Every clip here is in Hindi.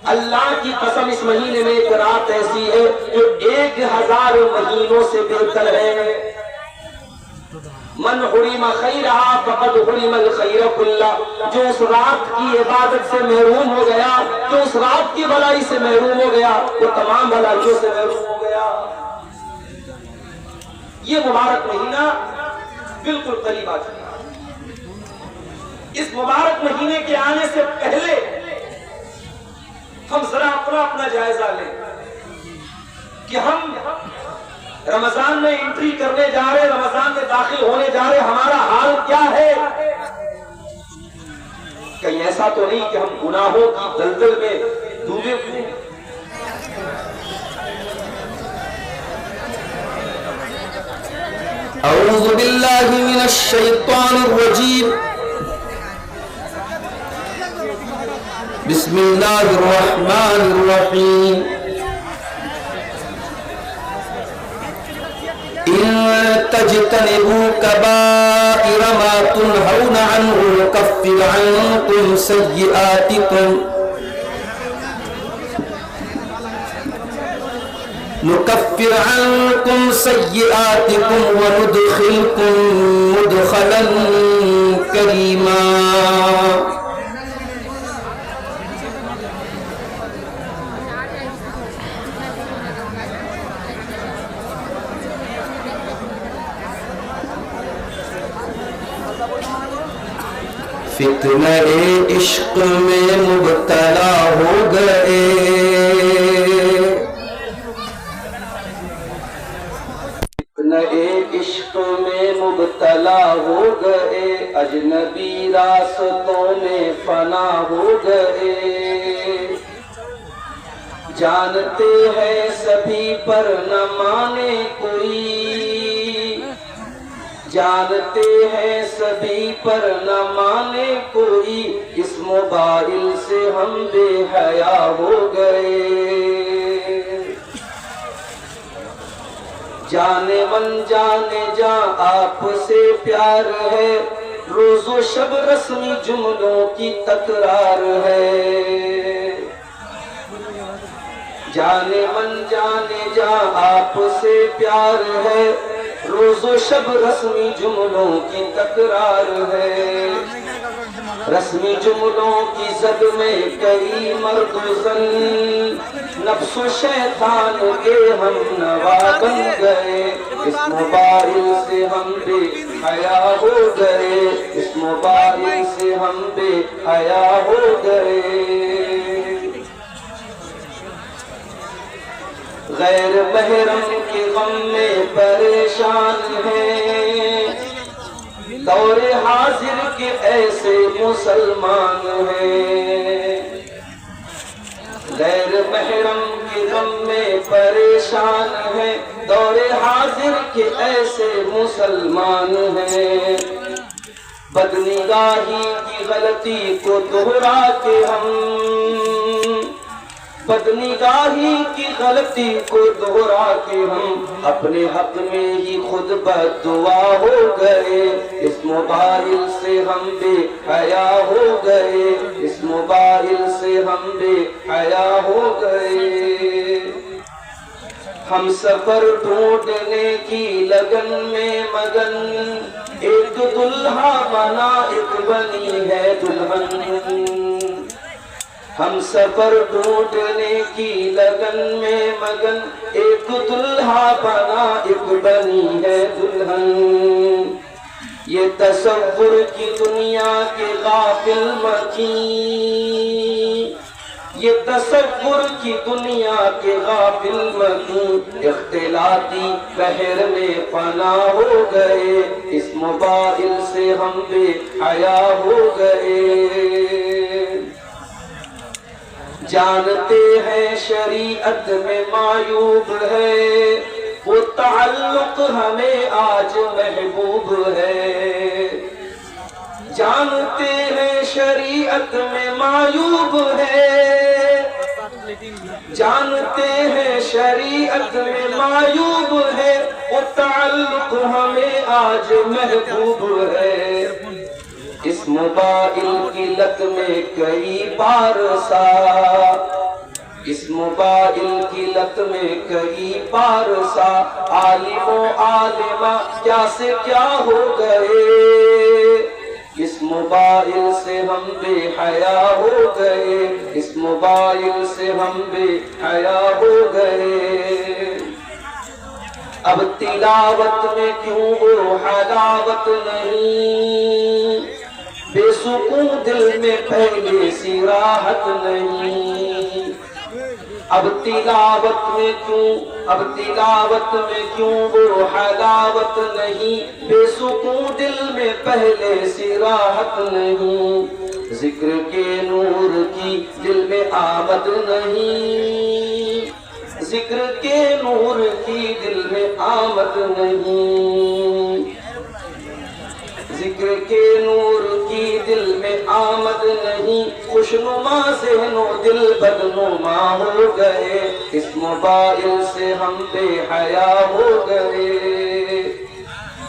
अल्लाह की कसम इस महीने में एक रात ऐसी है जो 1000 महीनों से बेहतर है। मन हुरिमा खैरहा फक़द हुरिमल खैर कुल्ला, जो उस रात की इबादत से महरूम हो गया, जो उस रात की भलाई से महरूम हो गया, वो तमाम भलाइयों से महरूम हो गया। ये मुबारक महीना बिल्कुल करीब आ चुका। इस मुबारक महीने के आने से पहले हम जरा अपना जायजा लें कि हम रमजान में एंट्री करने जा रहे, रमजान में दाखिल होने जा रहे, हमारा हाल क्या है। कहीं ऐसा तो नहीं कि हम गुनाहों की दलदल में डूबे हुए हैं। औज़ु बिल्लाहि मिनश शैतानिर रजीम, बिस्मिल्लाहिर रहमानिर रहीम। इन तजतनिबू कबाइर मा तुनहौना अन्हु नुकफ्फिर अन्कुम सय्यिआतिकुम व नुदखिलकुम मुदखलन करीमा। फितने इश्क में मुब्तला हो गए, फितने इश्क में मुब्तला हो गए, अजनबी रास्तों में फना हो गए। जानते हैं सभी पर न माने कोई, जानते हैं सभी पर न माने कोई, इस मोबाइल से हम बेहया हो गए। जाने मन जाने जा आपसे प्यार है, रोजो शब रस्मी जुमलों की तकरार है। जाने मन जाने जा आपसे प्यार है, रोजो शब रस्मी जुमलों की तकरार है। रस्मी जुमलों की जद में कई मर्दुजन, नफ्सो शैतान के हम नवा बन गए। इस मोबाइल से हम बेहया हो गए, इस मोबाइल से हम बेहया हो गए। गैर महरम के गम में परेशान हैं, दौरे हाजिर के ऐसे मुसलमान हैं। गैर महरम के गम में परेशान हैं, दौरे हाजिर के ऐसे मुसलमान हैं। बदनिगाही की गलती को दोहरा के हम, बदनिगाही की गलती को दोहरा के हम अपने हक में ही खुद बद्दुआ हो गए। इस मोबाइल से हम बेहया हो गए, इस मोबाइल से हम बेहया हो गए। हम सफर ढूंढने की लगन में मगन, एक दुल्हा बना एक बनी है दुल्हन। हम सफर ढूंढने की लगन में मगन, एक दुल्हा बना एक बनी है दुल्हन। ये तसव्वुर की दुनिया के गाफिल मकी, ये तसव्वुर की दुनिया के गाफिल मकी, इख्तिलाती बहर में फना हो गए। इस मोबाइल से हम बेहया हो गए। जानते हैं शरीयत में मायूब है, वो ताल्लुक हमें आज महबूब है। जानते हैं शरीयत में मायूब है, जानते हैं शरीयत में मायूब है, वो ताल्लुक हमें आज महबूब है। इस मोबाइल की लत में कई बार सा इस मोबाइल की लत में कई पारसा आलिमो आलिमा क्या से क्या हो गए। इस मोबाइल से हम बेहया हो गए, इस मोबाइल से हम बेहया हो गए। अब तिलावत में क्यों वो हलावत नहीं, बेसुकून दिल में पहले सी राहत नहीं। अब तिलावत में क्यों वो हलावत नहीं, बेसुकून दिल में पहले सी राहत नहीं। जिक्र के नूर की दिल में आमद नहीं, जिक्र के नूर की दिल में आमद नहीं। जिक्र के नूर की दिल में आमद नहीं, खुशनुमा ज़हनो दिल बदनुमा हो गए। इस मोबाइल से हम बेहया हो गए।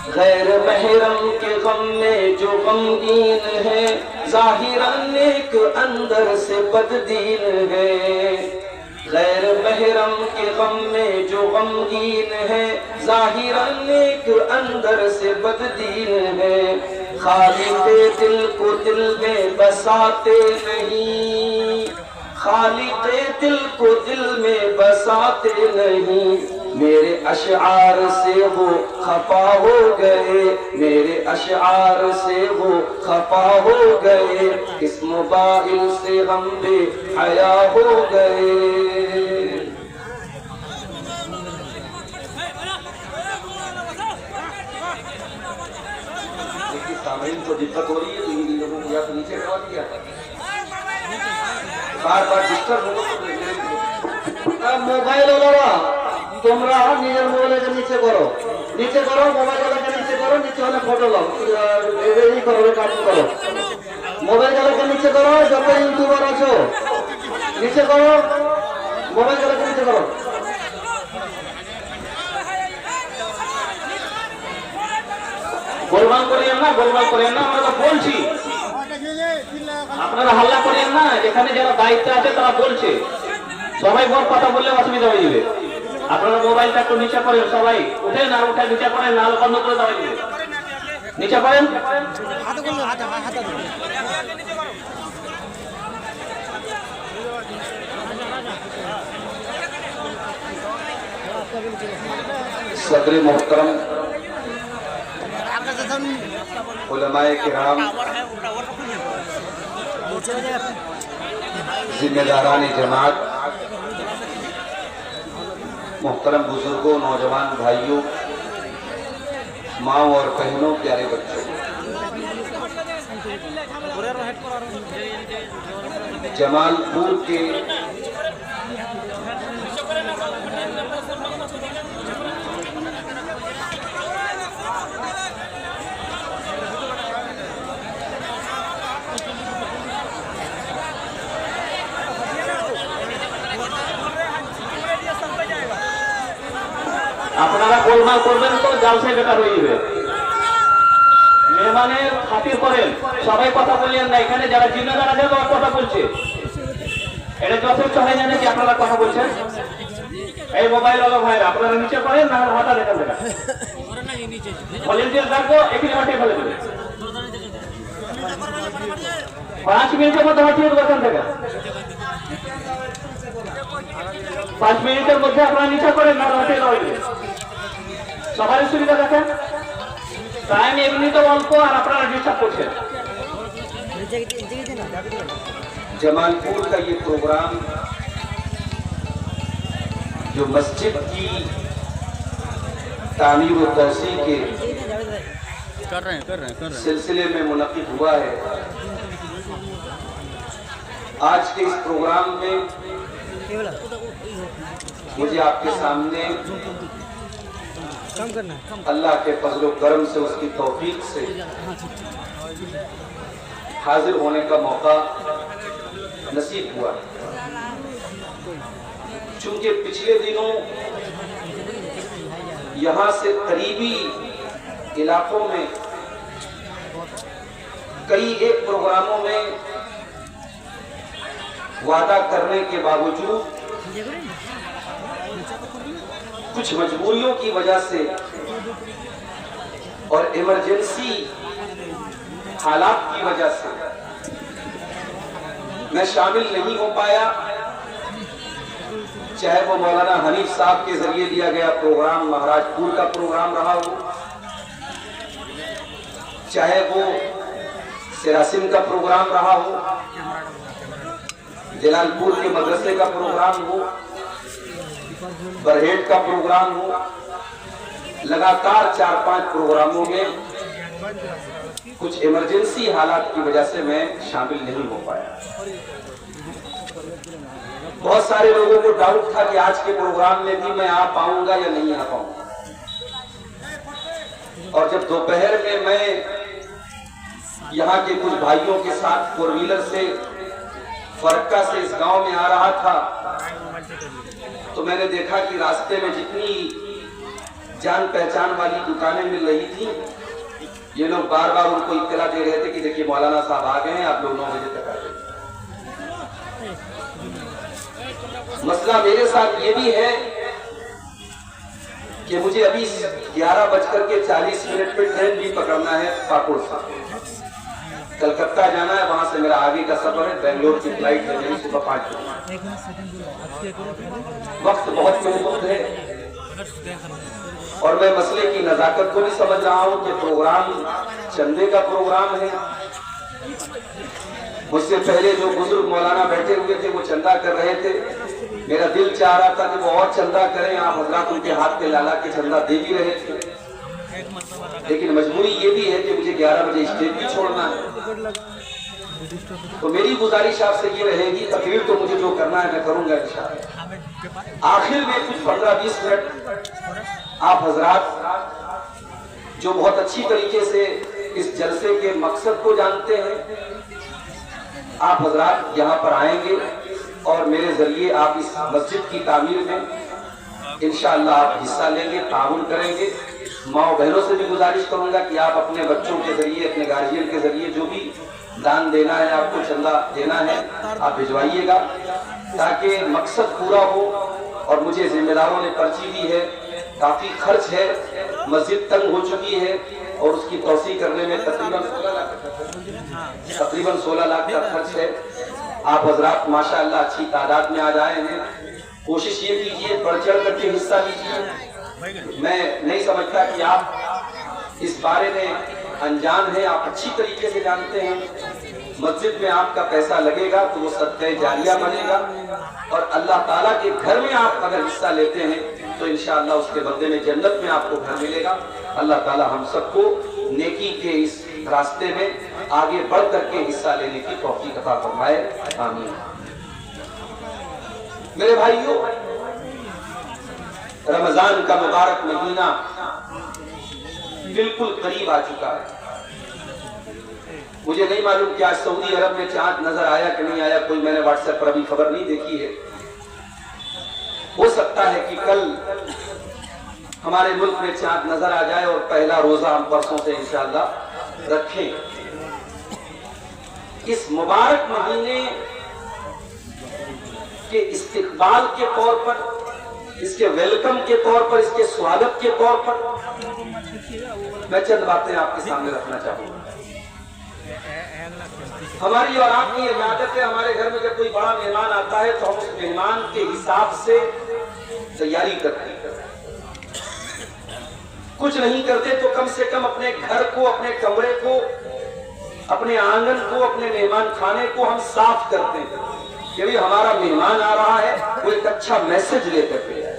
गैर महरम के गम में जो गमगीन है, ज़ाहिरन नेक अंदर से बददीन है। गैर महरम के गम में जो गमगीन है, ज़ाहिरन नेक अंदर से बददीन है। खालिक़े दिल को दिल में बसाते नहीं, खालिक़े दिल को दिल में बसाते नहीं। मेरे अशआर से वो खफा हो गए, मेरे अशआर से वो खफा हो गए। इस मोबाइल से हम बेहया हो गए। सामईन को दिक्कत हो रही है तो इन लोगों को या तो नीचे करवा दिया, बार डिस्टर्ब होगा। मोबाइल वाला তোমরা নিজের মোবাইলকে নিচে করো, নিচে করো, মোবাইলটাকে নিচে করো, নিচে হলে ফটো লাও, এই করো, কাজ করো। মোবাইলটাকে নিচে করো, যত ইউটিউবার আছো নিচে করো, মোবাইলটাকে নিচে করো। গোলমাল করিয়েন না, গোলমাল করিয়েন না, আমরা তো বলছি। আপনারা হাল্লা করিয়েন না, এখানে যারা দায়িত্ব আছে তারা বলছে। সবাই বড় কথা বললে অসুবিধা হয়ে যাবে। আপনারা মোবাইলটা একটু নিচে করেন, সবাই উঠেন আর উঠে নিচে করেন, নাহলে বন্ধ করে দেওয়া যাবে। নিচে করেন, सदर मोहतरम उलमाए किराम, जिम्मेदारान जमात, मोहतरम बुजुर्गों, नौजवान भाइयों, माँ और बहनों, प्यारे बच्चों, जमालपुर के আপনারা গোলমাল করবেন তো জালসা বেকার হয়ে যাবে। মেহমানের খাতির করেন, সবাই কথা বললেন না। এখানে যারা জিম্মেদার আছে তারা কথা বলছে, এটা যথেষ্ট হয়ে জানে যে আপনারা কথা বলছেন। এই মোবাইল ওয়ালা ভাইরা আপনারা নিচে করেন, না হঠাৎ দেখা দেখা ভলেন্টিয়ার ডাকবো, এখানে হটিয়ে ফেলে দেবে। 5 মিনিটের মধ্যে হটিয়ে দেবো এখান থেকে। 5 মিনিটের মধ্যে আপনারা নিচে করেন, না হটিয়ে দেওয়া হবে। সবারই সুবিধা দেখেন, টাইম এমনি তো অল্প আর আপনারা ডিস্টার্ব করছেন। जमालपुर का ये प्रोग्राम जो मस्जिद की तामीर और तोसी के कर रहे हैं सिलसिले में मुनक़िद हुआ है। आज के इस प्रोग्राम में मुझे आपके सामने अल्लाह के फजल करम से, उसकी तौफीक से हाजिर होने का मौका नसीब हुआ। चूंकि पिछले दिनों यहाँ से करीबी इलाकों में कई एक प्रोग्रामों में वादा करने के बावजूद कुछ मजबूरियों की वजह से और इमरजेंसी हालात की वजह से मैं शामिल नहीं हो पाया, चाहे वो मौलाना हनीफ साहब के जरिए दिया गया प्रोग्राम महाराजपुर का प्रोग्राम रहा हो, चाहे वो सिरासिन का प्रोग्राम रहा हो, जलालपुर के मदरसे का प्रोग्राम हो, बरहेट का प्रोग्राम हो। लगातार 4-5 प्रोग्रामों में कुछ इमरजेंसी हालात की वजह से मैं शामिल नहीं हो पाया। बहुत सारे लोगों को डाउट था कि आज के प्रोग्राम में भी मैं आ पाऊंगा या नहीं आ पाऊंगा, और जब दोपहर में मैं यहाँ के कुछ भाइयों के साथ 4 व्हीलर से फरक्का से इस गांव में आ रहा था, तो मैंने देखा कि रास्ते में जितनी जान पहचान वाली दुकानें मिल रही थी, ये लोग बार बार उनको इत्तला दे रहे थे कि देखिए मौलाना साहब आ गए हैं, आप लोग 9 बजे तक आ जाइए। मसला मेरे साथ ये भी है कि मुझे अभी 11:40 पे ट्रेन भी पकड़ना है पाकुड़ से कलकत्ता जाना है, वहां से मेरा आगे का सफर है, बेंगलोर की फ्लाइट है मेरी सुबह 5 बजे। वक्त बहुत महदूद है और मैं मसले की नजाकत को नहीं समझ रहा हूं कि प्रोग्राम चंदे का प्रोग्राम है। मुझसे पहले जो बुजुर्ग मौलाना बैठे हुए थे वो चंदा कर रहे थे, मेरा दिल चाह रहा था कि वो और चंदा करें, आप हजरात उनके हाथ पे लाला के चंदा दे भी रहे थे, लेकिन मजबूरी ये भी है कि मुझे 11 बजे स्टेज भी छोड़ना है। तो मेरी गुजारिश आपसे ये रहेगी, तकरीर तो मुझे जो करना है मैं करूंगा इंशाअल्लाह। आखिर में कुछ 15-20 मिनट आप हजरात जो बहुत अच्छी तरीके से इस जलसे के मकसद को जानते हैं, आप हजरात यहाँ पर आएंगे और मेरे जरिए आप इस मस्जिद की तामीर में इंशाअल्लाह आप हिस्सा लेंगे, ताउन करेंगे। माँ बहनों से भी गुजारिश करूंगा कि आप अपने बच्चों के जरिए, अपने गार्जियन के जरिए जो भी दान देना है, आपको चंदा देना है, आप भिजवाइएगा ताकि मकसद पूरा हो। और मुझे जिम्मेदारों ने पर्ची दी है, काफी खर्च है, मस्जिद तंग हो चुकी है और उसकी तौसी करने में तकरीबन 16 लाख का खर्च है। आप हजरात माशाअल्लाह अच्छी तादाद में आ जाए हैं, कोशिश ये कीजिए बढ़ चढ़ करके हिस्सा लीजिए। मैं नहीं समझता कि आप इस बारे में अनजान हैं, आप अच्छी तरीके से जानते हैं। मस्जिद में आपका पैसा लगेगा तो वो सदक़े जारिया बनेगा और अल्लाह ताला के घर में आप अगर हिस्सा लेते हैं तो इंशाअल्लाह उसके बदले में जन्नत में आपको घर मिलेगा। अल्लाह ताला हम सबको नेकी के इस रास्ते में आगे बढ़ करके हिस्सा लेने की तौफीक अता फरमाए, आमीन। मेरे भाइयों, रमजान का मुबारक महीना बिल्कुल करीब आ चुका है। मुझे नहीं मालूम कि आज सऊदी अरब में चांद नजर आया कि नहीं आया, कोई मैंने व्हाट्सएप पर अभी खबर नहीं देखी है। हो सकता है कि कल हमारे मुल्क में चांद नजर आ जाए और पहला रोजा हम परसों से इंशाअल्लाह रखें। इस मुबारक महीने के इस्तिकबाल के तौर पर, इसके वेलकम के तौर पर, इसके स्वागत के तौर पर मैं चंद बातें आपके सामने रखना चाहूंगा। हमारी और आपकी ये आदत है, हमारे घर में जब कोई बड़ा मेहमान आता है तो हम उस मेहमान के हिसाब से तैयारी करते हैं। कुछ नहीं करते तो कम से कम अपने घर को, अपने कमरे को, अपने आंगन को, अपने मेहमान खाने को हम साफ करते हैं कि भाई हमारा मेहमान आ रहा है, वो एक अच्छा मैसेज लेकर के आए।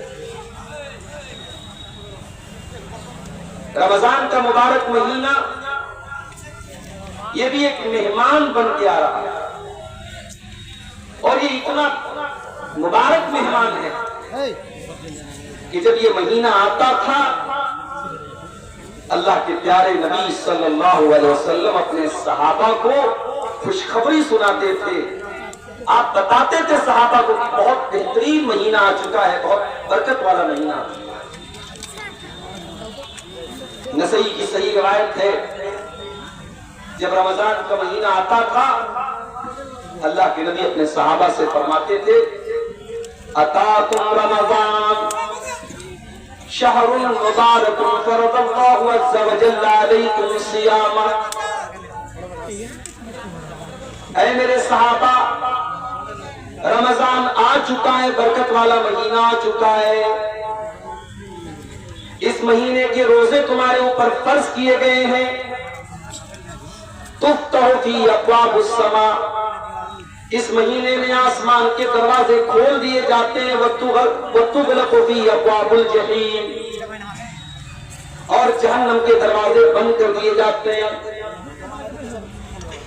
रमजान का मुबारक महीना ये भी एक मेहमान बन के आ रहा है और ये इतना मुबारक मेहमान है कि जब ये महीना आता था, अल्लाह के प्यारे नबी सल्लल्लाहु अलैहि वसल्लम अपने सहाबा को खुशखबरी सुनाते थे। आप बताते थे सहाबा को कि बहुत बेहतरीन महीना आ चुका है, बहुत बरकत वाला महीना आ चुका है। नसई की सही रिवायत है, जब रमजान का महीना आता था, अल्लाह के नबी अपने सहाबा से फरमाते थे, अताकुम रमज़ान शहरुन मुबारकुन फरदल्लाहु अज़्ज़ा व जल्ला अलैकुम सियामा। ऐ मेरे सहाबा, रमजान आ चुका है, बरकत वाला महीना आ चुका है। इस महीने के रोजे तुम्हारे ऊपर फर्ज किए गए हैं। तुफ्तहु फी अब्वाबुस समा, इस महीने में आसमान के दरवाजे खोल दिए जाते हैं। वतुगलक़ु फी अब्वाबुल जहीम, और जहन्नम के दरवाजे बंद कर दिए जाते हैं।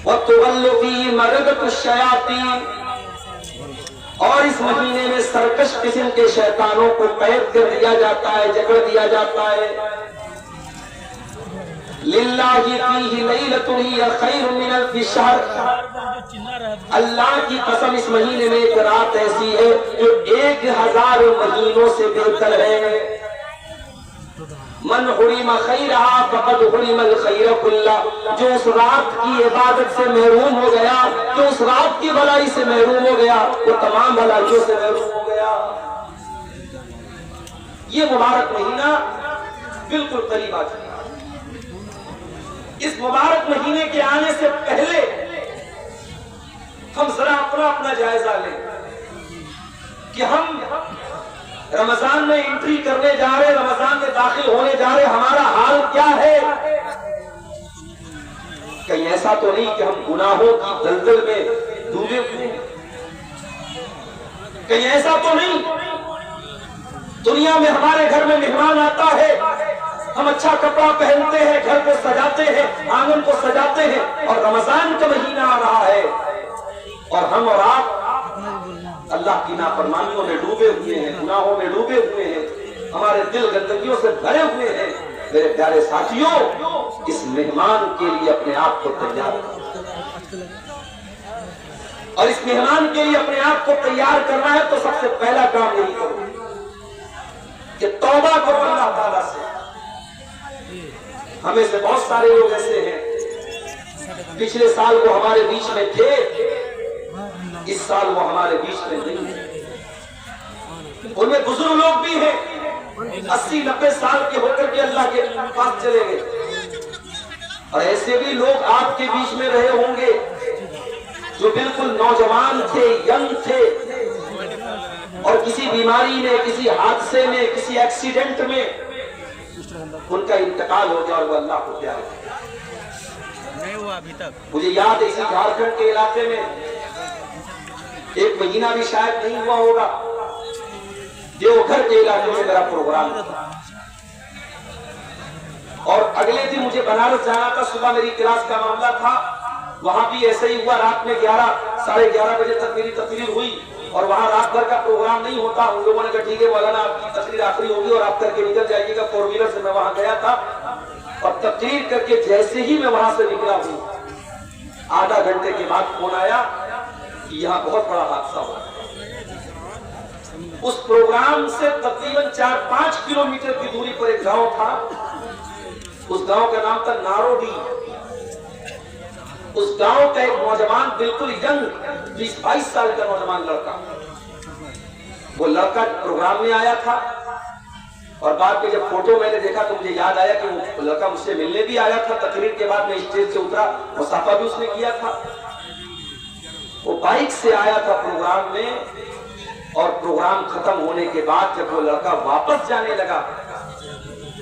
वतुगल्लु फी मरदतुश शयातीन, और इस महीने में सरकश किस्म के शैतानों को कैद कर दिया जाता है, जकड़ दिया जाता है। लिल्लाहि फीहि लैलतुन हिय खैरुम मिन अल्फि शहर, अल्लाह की कसम इस महीने में एक रात ऐसी है जो 1000 महीनों से बेहतर है। मन हुरिमा खैरहा फक़द हुरिमल खैर कुल्ला, जो उस रात की इबादत से महरूम हो गया, जो उस रात की भलाई से महरूम हो गया, वो तमाम भलाइयों से महरूम हो गया। ये मुबारक महीना बिल्कुल करीब आ चुका। इस मुबारक महीने के आने से पहले हम जरा अपना जायजा लें कि हम रमजान में एंट्री करने जा रहे, रमजान में दाखिल होने जा रहे, हमारा हाल क्या है। कहीं ऐसा तो नहीं कि हम गुनाहों की दलदल में डूबे हुए हैं। कहीं ऐसा तो नहीं दुनिया में हमारे घर में मेहमान आता है, हम अच्छा कपड़ा पहनते हैं, घर को सजाते हैं, आंगन को सजाते हैं, और रमजान का महीना आ रहा है और हम और आप अल्लाह की नाफरमानियों में डूबे हुए हैं, गुनाहों में डूबे हुए हैं, हमारे दिल गंदगियों से भरे हुए हैं। मेरे प्यारे साथियों, इस मेहमान के लिए अपने आप को तैयार करो, और इस मेहमान के लिए अपने आप को तैयार करना है तो सबसे पहला काम यही करो कि तौबा करो अल्लाह ताला से। हमें से बहुत सारे लोग ऐसे हैं, पिछले साल वो हमारे बीच में थे, इस साल वो हमारे बीच में नहीं है। उनमें बुजुर्ग लोग भी हैं, 80-90 साल के होकर के अल्लाह के पास चले गए, और ऐसे भी लोग आपके बीच में रहे होंगे जो बिल्कुल नौजवान थे, यंग थे, और किसी बीमारी में, किसी हादसे में, किसी एक्सीडेंट में उनका इंतकाल हो गया और वो अल्लाह को प्यारे नहीं हुआ अभी तक। मुझे याद है इसी झारखंड के इलाके में 1 महीना भी शायद नहीं हुआ होगा, देवघर के इलाके में मेरा प्रोग्राम था, और अगले दिन मुझे बनारस जाना था। सुबह मेरी क्लास का मामला था, वहां भी ऐसे ही हुआ। रात में 11-11:30 बजे तक मेरी तकरीर हुई, और वहां रात भर का प्रोग्राम नहीं होता। उन लोगों ने कहा ठीक है मौलाना, आपकी तकरीर आखिरी होगी और आप करके निकल जाइएगा। 4 व्हीलर से मैं वहां गया था, और तकरीर करके जैसे ही मैं वहां से निकला हूं, आधा घंटे के बाद फोन आया कि यहाँ बहुत बड़ा हादसा हुआ। उस प्रोग्राम से तकरीबन 4-5 किलोमीटर की दूरी पर एक गांव था, उस गांव का नाम था नारोडी। उस गांव का एक नौजवान, बिल्कुल यंग 20-22 साल का नौजवान लड़का, वो लड़का प्रोग्राम में आया था, और बाद में जब फोटो मैंने देखा तो मुझे याद आया कि वो लड़का मुझसे मिलने भी आया था। तकरीर के बाद में स्टेज से उतरा, मुसाफा भी उसने किया था। वो बाइक से आया था प्रोग्राम में, और प्रोग्राम खत्म होने के बाद जब वो लड़का वापस जाने लगा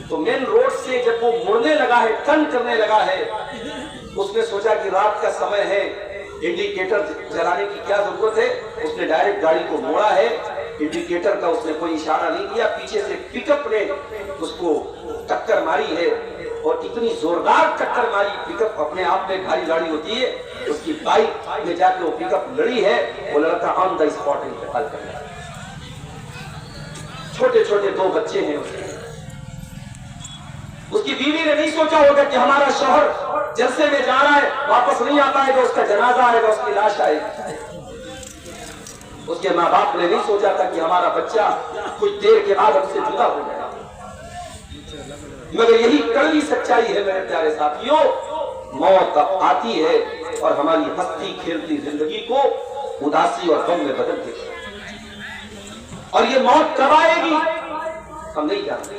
तो मेन रोड से जब वो मुड़ने लगा है, टर्न करने लगा है, उसने सोचा कि रात का समय है, इंडिकेटर जलाने की क्या जरूरत है। उसने डायरेक्ट गाड़ी को मोड़ा है, इंडिकेटर का उसने कोई इशारा नहीं दिया। पीछे से पिकअप ने उसको टक्कर मारी है, और इतनी जोरदार टक्कर मारी, पिकअप अपने आप में भारी गाड़ी होती है, उसकी बाइक में जाकर वो पिकअप लड़ी है। वो लड़का ऑन द स्पॉट इंतकाल कर गया। छोटे छोटे 2 बच्चे हैं उसकी बीवी ने नहीं सोचा होगा कि हमारा शौहर जलसे में जा रहा है, वापस नहीं आ पाएगा, उसका जनाजा आएगा, उसकी लाश आएगी। उसके माँ बाप ने नहीं सोचा था कि हमारा बच्चा कुछ देर के बाद हमसे जुदा हो जाएगा। मगर यही कड़वी सच्चाई है मेरे प्यारे साथियों, मौत आती है और हमारी हंसती खेलती जिंदगी को उदासी और गम में बदल देती है। और ये मौत कब आएगी हम नहीं जानते।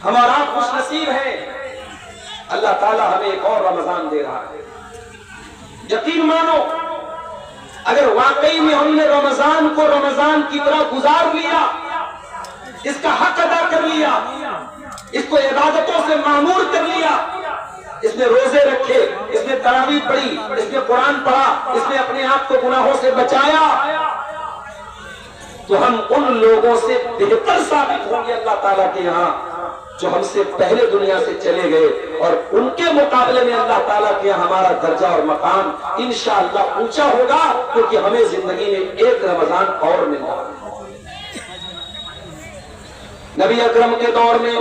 हमारा खुशनसीब है, अल्लाह ताला हमें एक और रमजान दे रहा है। यकीन मानो, अगर वाकई में हमने रमजान को रमजान की तरह गुजार लिया, इसका हक अदा कर लिया, इसको इबादतों से मामूर कर लिया, इसने रोजे रखे, इसने तरावी पढ़ी, इसने कुरान पढ़ा, इसने अपने आप को गुनाहों से बचाया, तो हम उन लोगों से बेहतर साबित होंगे अल्लाह ताला के यहाँ जो हमसे पहले दुनिया से चले गए, और उनके मुकाबले में अल्लाह ताला के यहाँ हमारा दर्जा और मकाम इंशाअल्लाह ऊंचा होगा, क्योंकि हमें जिंदगी में एक रमजान और मिला। नबी अकरम के दौर में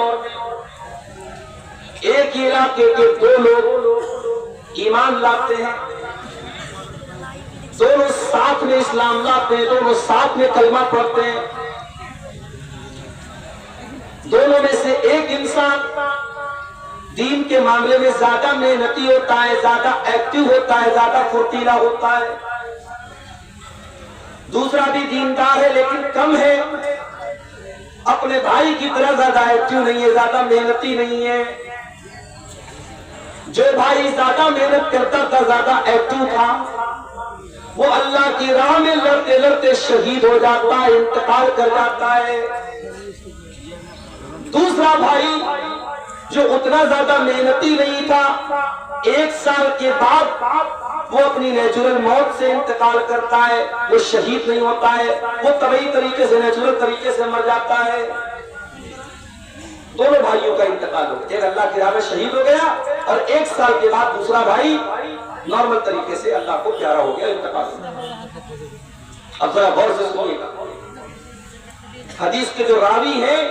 एक ही इलाके के दो लोग ईमान लाते हैं, दोनों साथ में इस्लाम लाते हैं, दोनों साथ में कलमा पढ़ते हैं। दोनों में से एक इंसान दीन के मामले में ज्यादा मेहनती होता है, ज्यादा एक्टिव होता है, ज्यादा फुर्तीला होता है। दूसरा भी दीनदार है लेकिन कम है, अपने भाई की तरह ज्यादा एक्टिव नहीं है, ज्यादा मेहनती नहीं है। जो भाई ज्यादा मेहनत करता था, ज्यादा एक्टिव था, वो अल्लाह की राह में लड़ते लड़ते शहीद हो जाता है, इंतकाल कर जाता है। दूसरा भाई जो उतना ज्यादा मेहनती नहीं था, 1 साल के बाद वो अपनी नेचुरल मौत से इंतकाल करता है, वो शहीद नहीं होता है, वो तबई तरीके से, नेचुरल तरीके से मर जाता है। दोनों भाइयों का इंतकाल हो गया, एक अल्लाह की राह में शहीद हो गया, और 1 साल के बाद दूसरा भाई नॉर्मल तरीके से अल्लाह को प्यारा हो गया, इंतकाल हो गया। अब जरा गौर से सुनिएगा, हदीस के जो रावी हैं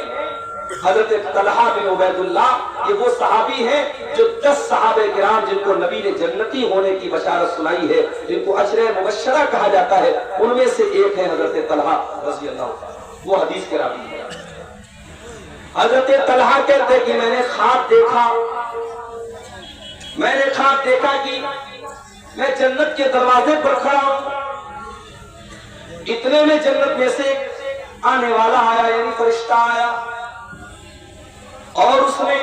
हजरत तलहा बिन उबैदुल्लाह, ये वो सहाबी हैं जो 10 सहाबे किराम जिनको नबी ने जन्नती होने की बशारत सुनाई है, जिनको अशरे मुबश्शरा कहा जाता है, उनमें से एक है हजरत तलहा रज़ी अल्लाह अन्हु, वो हदीस के रावी है। हजरत तलहा कहते हैं कि मैंने ख्वाब देखा कि मैं जन्नत के दरवाजे पर खड़ा हूं, इतने में जन्नत में से आने वाला आया, यानी फरिश्ता आया, और उसने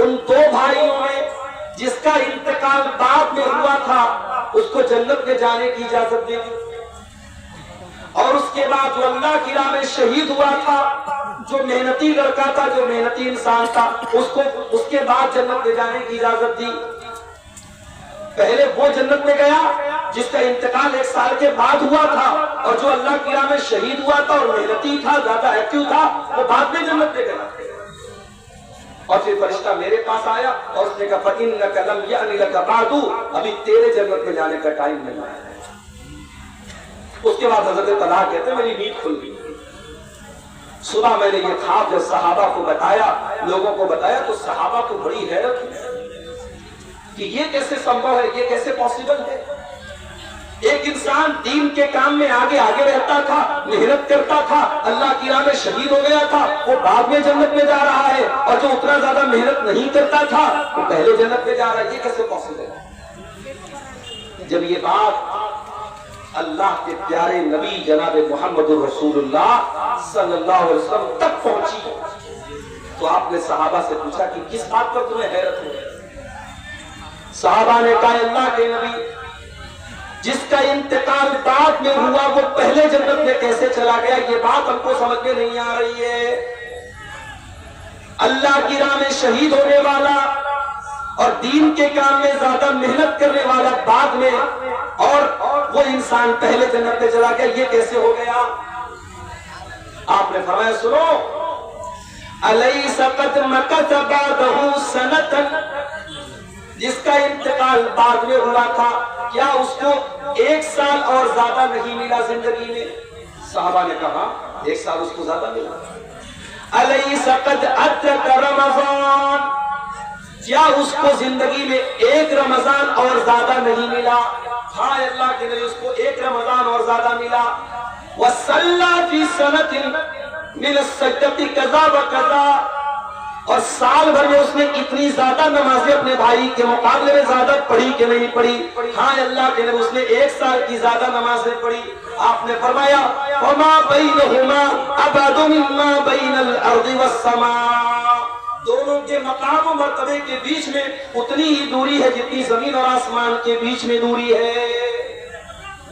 उन 2 भाइयों में जिसका इंतकाल बाद में हुआ था उसको जन्नत में जाने की इजाजत दे दी, और उसके बाद जो अल्लाह की राह में शहीद हुआ था, जो मेहनती लड़का था, जो मेहनती इंसान था, उसको उसके बाद जन्नत में जाने की इजाजत दी। पहले वो जन्नत में गया जिसका इंतकाल 1 साल के बाद हुआ था, और जो अल्लाह की राह में शहीद हुआ था और मेहनती था, ज्यादा एक्टिव था, वो बाद में जन्नत में गया। और फिर फरिश्ता मेरे पास आया और उसने कहा फइन्नका लम यानि लका बादु, अभी तेरे जन्नत में जाने का टाइम नहीं आया है। उसके बाद हजरत तलहा कहते हैं मेरी नींद खुल गई। सुबह मैंने ये ख्वाब जब सहाबा को बताया, लोगों को बताया, तो सहाबा को बड़ी हैरत हुई कि ये कैसे संभव है, ये कैसे पॉसिबल है। एक इंसान दीन के काम में आगे आगे रहता था, मेहनत करता था, अल्लाह की राह में शहीद हो गया था, वो बाद में जन्नत में जा रहा है, और जो उतना ज्यादा मेहनत नहीं करता था वो पहले जन्नत में जा रहा है, ये कैसे पॉसिबल है। जब ये बात अल्लाह के प्यारे नबी जनाब मुहम्मदुर रसूलुल्लाह सल्लल्लाहु अलैहि वसल्लम तक पहुंची, तो आपने सहाबा से पूछा कि किस बात पर तुम्हें हैरत हो। सहाबा ने कहा अल्लाह के नबी, जिसका इंतकाल बाद में हुआ वो पहले जन्नत में कैसे चला गया, ये बात हमको समझ में नहीं आ रही है। अल्लाह की राह में शहीद होने वाला और दीन के काम में ज्यादा मेहनत करने वाला बाद में, और वो इंसान पहले जन्नत में चला गया, ये कैसे हो गया। आपने फरमाया सुनो, अलैसा कद मकत बादहु सनतन, जिसका इंतकाल बाद में हुआ था, क्या उसको 1 साल और ज्यादा नहीं मिला जिंदगी में। साहबा ने कहा 1 साल उसको ज्यादा मिला। अलैसा कद अदरक रमजान, क्या उसको जिंदगी में 1 रमजान और ज्यादा नहीं मिला। हाँ अल्लाह के नबी, उसको 1 रमजान और ज्यादा मिला। वसल्ला फी सनतिन मिन सज्जति कज़ा व कज़ा, और साल भर में उसने इतनी ज्यादा नमाजें अपने भाई के मुकाबले में ज्यादा पढ़ी कि नहीं पढ़ी? हाँ, अल्लाह के नबी उसने 1 साल की ज्यादा नमाजें पढ़ी। आपने फरमाया वमा बैनहुमा अबदु मिम्मा बैनल अर्दि वस्समा, दोनों के मकाम और मर्तबे के बीच में उतनी ही दूरी है जितनी जमीन और आसमान के बीच में दूरी है।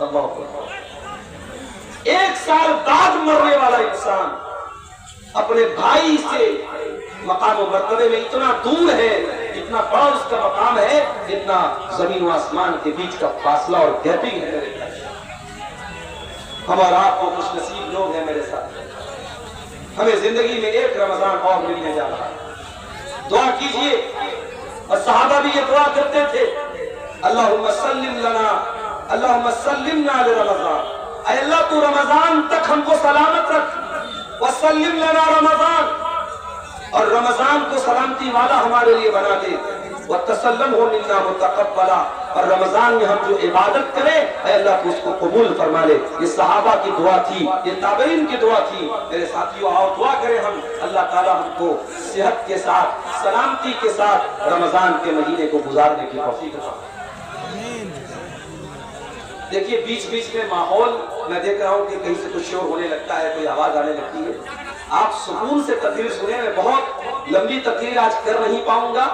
अल्लाह अकबर। 1 साल बाद मरने वाला इंसान अपने भाई से मकाम और मर्तबे में इतना दूर है, इतना बड़ा उसका मकाम है, जितना जमीन और आसमान के बीच का फासला और गैपिंग है। हम और आप को कुछ नसीब लोग हैं मेरे साथ, हमें जिंदगी में 1 रमजान और मिलने जा रहा है। दुआ कीजिए, और सहाबा भी ये दुआ करते थे, अल्लाहुम्मा सल्लिम लना, अल्लाहुम्मा सल्लिमना लिरमजान, ऐ अल्लाह तू रमजान तक हमको सलामत रख, वसल्लिम लना रमजान, और रमजान को सलामती वाला हमारे लिए बना दे, वतसल्लम हो मिन्ना मुतक़ब्बला, और रमजान में हम जो इबादत करें ऐ अल्लाह को उसको कबूल फरमा ले। ये सहाबा की दुआ थी, ये ताबईन की दुआ थी। मेरे साथियों, आओ दुआ करें हम, अल्लाह ताला हमको सेहत के साथ, सलामती के साथ रमजान के महीने को गुजारने की तौफीक दे। देखिए, बीच बीच में माहौल मैं देख रहा हूँ कि कहीं से कुछ शोर होने लगता है, कोई आवाज आने लगती है। आप सुकून से तकरीर सुने। मैं बहुत लंबी तकरीर आज कर नहीं पाऊंगा,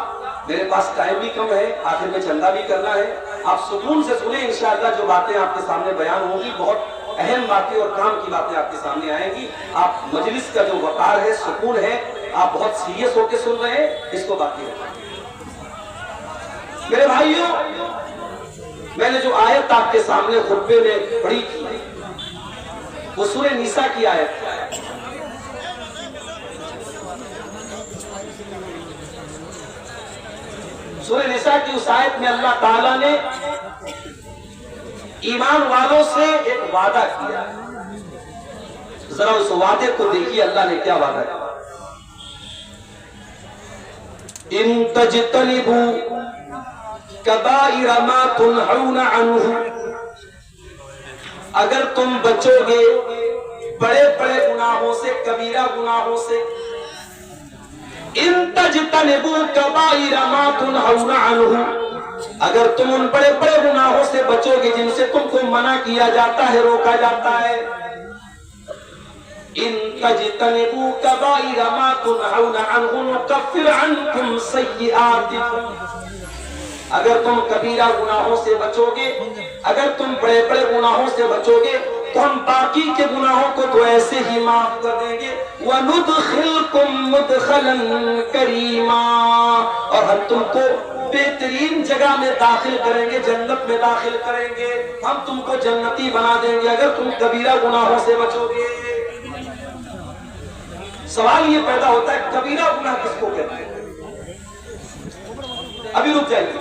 मेरे पास टाइम भी कम है, आखिर में चंदा भी करना है। आप सुकून से सुने, इंशाअल्लाह जो बातें आपके सामने बयान होंगी बहुत अहम बातें और काम की बातें आपके सामने आएंगी। आप मजलिस का जो वकार है, सुकून है, आप बहुत सीरियस होकर सुन रहे हैं, इसको बाकी रखें। मेरे भाइयों, मैंने जो आयत आपके सामने खुतबे में पढ़ी थी वो सूरह निसा की आयत है। सूरह निसा की उस आयत में अल्लाह ताला ने ईमान वालों से एक वादा किया। जरा उस वादे को देखिए, अल्लाह ने क्या वादा किया। इन तजतनिबू कबाइर मा तुनहूना अन्हु, अगर तुम बचोगे बड़े बड़े गुनाहों से, कबीरा गुनाहों से, इन तजतनिबू कबाइर मा तुनहूना अन्हु, अगर तुम उन बड़े बड़े गुनाहों से बचोगे जिनसे तुमको मना किया जाता है, रोका जाता है। इन तजतनिबू कबाइर मा तुनहूना अन्हु नुकफ्फिर अन्कुम सय्यिआतिकुम, अगर तुम कबीरा गुनाहों से बचोगे, अगर तुम बड़े बड़े गुनाहों से बचोगे, तो हम बाकी के गुनाहों को तो ऐसे ही माफ कर देंगे। वनुदखिलकुम मुदखलन करीमा, और हम तुमको बेहतरीन जगह में दाखिल करेंगे, जन्नत में दाखिल करेंगे, हम तुमको जन्नती बना देंगे अगर तुम कबीरा गुनाहों से बचोगे। सवाल ये पैदा होता है, कबीरा गुनाह किसको कहते हैं? अभी रुक जाइए,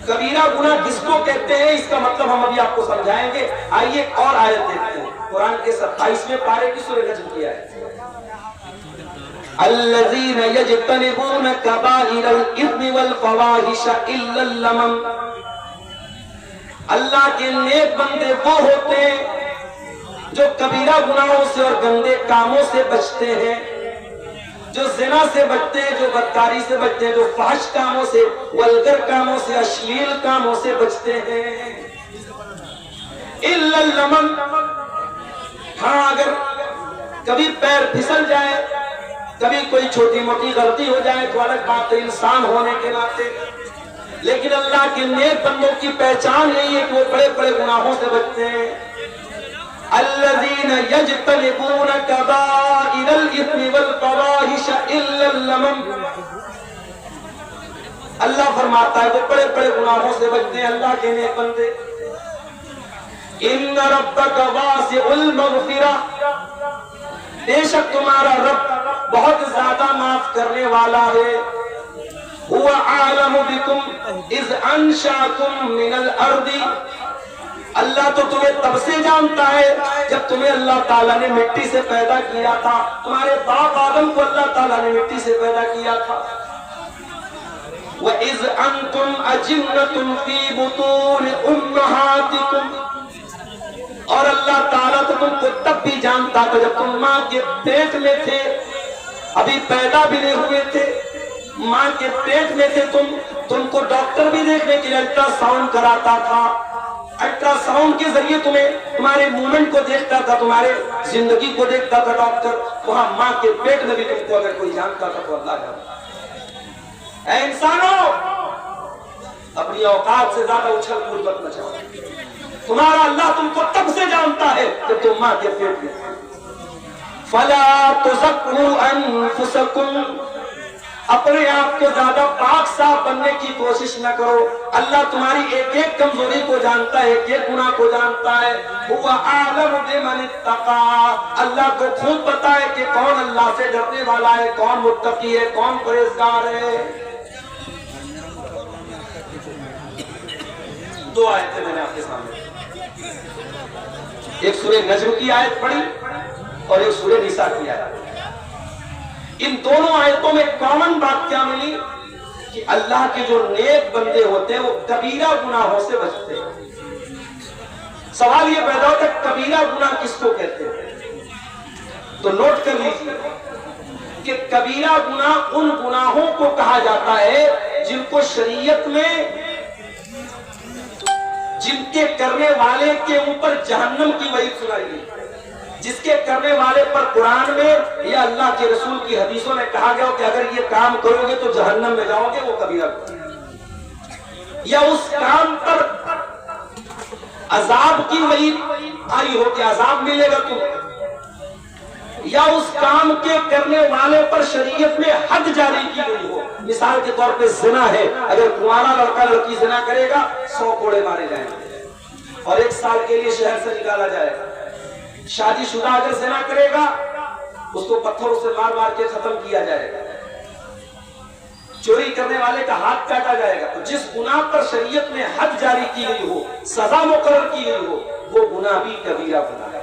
कबीरा गुनाह किसको कहते हैं इसका मतलब हम अभी आपको समझाएंगे। आइए और आयत देखते हैं, कुरान के 27वें पारे की सूरह नजम की आयत। अल्लज़ीना यजतनिबून कबाइरल इस्मि वल फवाहिश इल्ला लमम, अल्लाह के नेक बंदे वो होते हैं जो कबीरा गुनाहों से और गंदे कामों से बचते हैं, जो जिना से बचते हैं, जो बदकारी से बचते हैं, जो फहश कामों से, वल्गर कामों से, अश्लील कामों से बचते हैं। इल्ला लमम, हाँ अगर कभी पैर फिसल जाए, कभी कोई छोटी मोटी गलती हो जाए तो अलग बात है, इंसान होने के नाते, लेकिन अल्लाह के नेक बंदों की पहचान यही है कि वो बड़े बड़े गुनाहों से बचते हैं। अल्लज़ीना यजतनिबून कबाइरल इस्मि वल फवाहिश इल्ला लमम, अल्लाह फरमाता है वो बड़े बड़े गुनाहों से बचते हैं अल्लाह के नेक बंदे। इन्ना रब्बका वासिउल मग़फ़िरा, बेशक तुम्हारा रब बहुत ज्यादा माफ करने वाला है। हुवा आलमु बिकुम इज़ अंशाकुम मिनल अर्दी, अल्लाह तो तुम्हें तब से जानता है जब तुम्हें अल्लाह ताला ने मिट्टी से पैदा किया था। तुम्हारे बाप आदम को अल्लाह ताला ने मिट्टी से पैदा किया था। व इज़ अंतुम अजिन्नतुन फी बुतून उम्महातिकुम, और अल्लाह ताला तो तुमको तब भी जानता था जब तुम माँ के पेट में थे। अभी पैदा भी नहीं हुए थे, माँ के पेट में थे तुमको डॉक्टर भी देखने के लिए अल्ट्रासाउंड कराता था। अल्ट्रासाउंड के जरिए तुम्हारे मूवमेंट को देखता था, तुम्हारे जिंदगी को देखता था डॉक्टर। वहां माँ के पेट में भी तुमको अगर कोई जानता था तो अल्लाह जानता। ऐ इंसानों, अपनी औकात से ज्यादा उछल कूद मत मचाओ। तुम्हारा अल्लाह तुमको तब से जानता है जब तुम माँ के पेट में। फला तुज़क्कू अनफुसकुम, अपने आप को ज्यादा पाक साफ बनने की कोशिश न करो। अल्लाह तुम्हारी एक एक कमजोरी को जानता है, एक एक गुनाह को जानता है। हुवा आलम बिमन इत्तका, अल्लाह को खुद पता है कि कौन अल्लाह से डरने वाला है, कौन मुत्तकी है, कौन परहेजगार है। दो आयतें मैंने आपके सामने, एक सूरह नजम की आयत पढ़ी और एक सूरह निसा की आयत। इन दोनों आयतों में कॉमन बात क्या मिली कि अल्लाह के जो नेक बंदे होते हैं वो कबीरा गुनाहों से बचते हैं। सवाल ये पैदा होता है कबीरा गुनाह किसको कहते हैं? तो नोट कर लीजिए कि कबीरा गुनाह उन गुनाहों को कहा जाता है जिनको शरीयत में, जिनके करने वाले के ऊपर जहन्नम की वही सुनाई गई, जिसके करने वाले पर कुरान में या अल्लाह के रसूल की हदीसों में कहा गया कि अगर ये काम करोगे तो जहन्नम में जाओगे, वो कबीरा गुनाह। या उस काम पर अजाब की वही आई हो कि अजाब मिलेगा तुमको, या उस काम के करने वाले पर शरीयत में हद जारी की गई हो। मिसाल के तौर पे जिना है, अगर कुंवारा लड़का लड़की जिना करेगा 100 कोड़े मारे जाएंगे और 1 साल के लिए शहर से निकाला जाएगा। शादीशुदा अगर जिना करेगा उसको पत्थरों से मार मार के खत्म किया जाएगा। चोरी करने वाले का हाथ काटा जाएगा। तो जिस गुनाह पर शरीयत में हद जारी की गई हो, सजा मुकर्रर की गई हो, वो गुनाह भी कबीरा गुनाह है।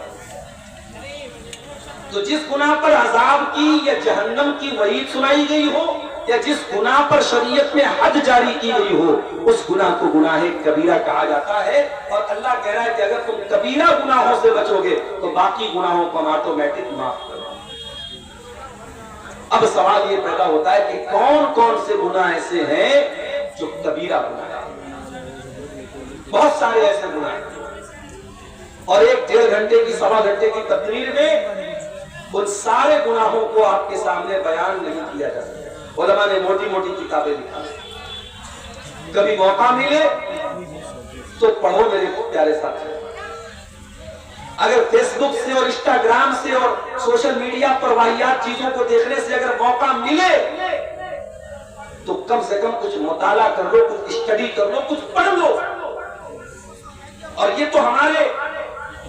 तो जिस गुनाह पर अजाब की या जहन्नम की वईद सुनाई गई हो, या जिस गुनाह पर शरीयत में हद जारी की गई हो, उस गुनाह को गुनाह कबीरा कहा जाता है। और अल्लाह कह रहा है कि अगर तुम कबीरा गुनाहों से बचोगे तो बाकी गुनाहों को ऑटोमेटिक माफ करो। अब सवाल ये पैदा होता है कि कौन कौन से गुनाह ऐसे हैं जो कबीरा गुनाह है? बहुत सारे ऐसे गुनाह हैं और 1-1.5 घंटे की, 1.25 घंटे की तकरीर में उन सारे गुनाहों को आपके सामने बयान नहीं किया जा सकता। उलमा ने मोटी मोटी किताबें लिखी। कभी मौका मिले तो पढ़ो मेरे को प्यारे साथी। अगर फेसबुक से और इंस्टाग्राम से और सोशल मीडिया पर वाहियात चीजों को देखने से अगर मौका मिले तो कम से कम कुछ मुताला कर लो, कुछ स्टडी कर लो, कुछ पढ़ लो। और ये तो हमारे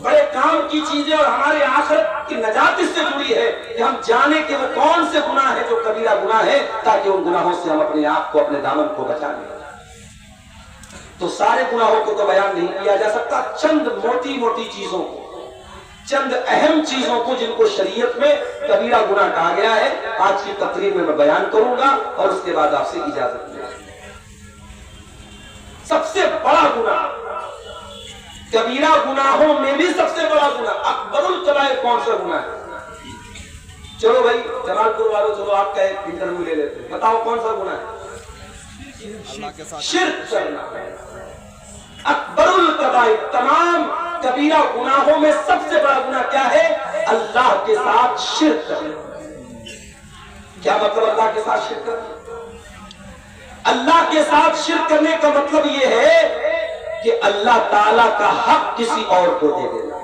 बड़े काम की चीजें और हमारे आखिरत की नजात इससे जुड़ी है कि हम जाने कि वो कौन से गुनाह है जो कबीरा गुनाह है, ताकि उन गुनाहों से हम अपने आप को, अपने दामन को बचा लें। तो सारे गुनाहों को तो बयान नहीं किया जा सकता, चंद मोटी मोटी चीजों को, चंद अहम चीजों को जिनको शरीयत में कबीरा गुनाह कहा गया है, आज की तकरीर में मैं बयान करूंगा और उसके बाद आपसे इजाजत लेंगे। सबसे बड़ा गुनाह, कबीरा गुनाहों में भी सबसे बड़ा गुनाह, अकबरुल कबाइर कौन सा गुनाह है? चलो भाई जमालपुर वालों, चलो आपका एक इंटरव्यू ले लेते हैं, बताओ कौन सा गुनाह है? शिर्क करना। अकबरुल कबाइर, तमाम कबीरा गुनाहों में सबसे बड़ा गुनाह क्या है? अल्लाह के साथ शिर्क करना। क्या मतलब अल्लाह के साथ शिर्क करना? अल्लाह के साथ शिर्क करने का मतलब यह है कि अल्लाह ताला का हक किसी और को दे देना।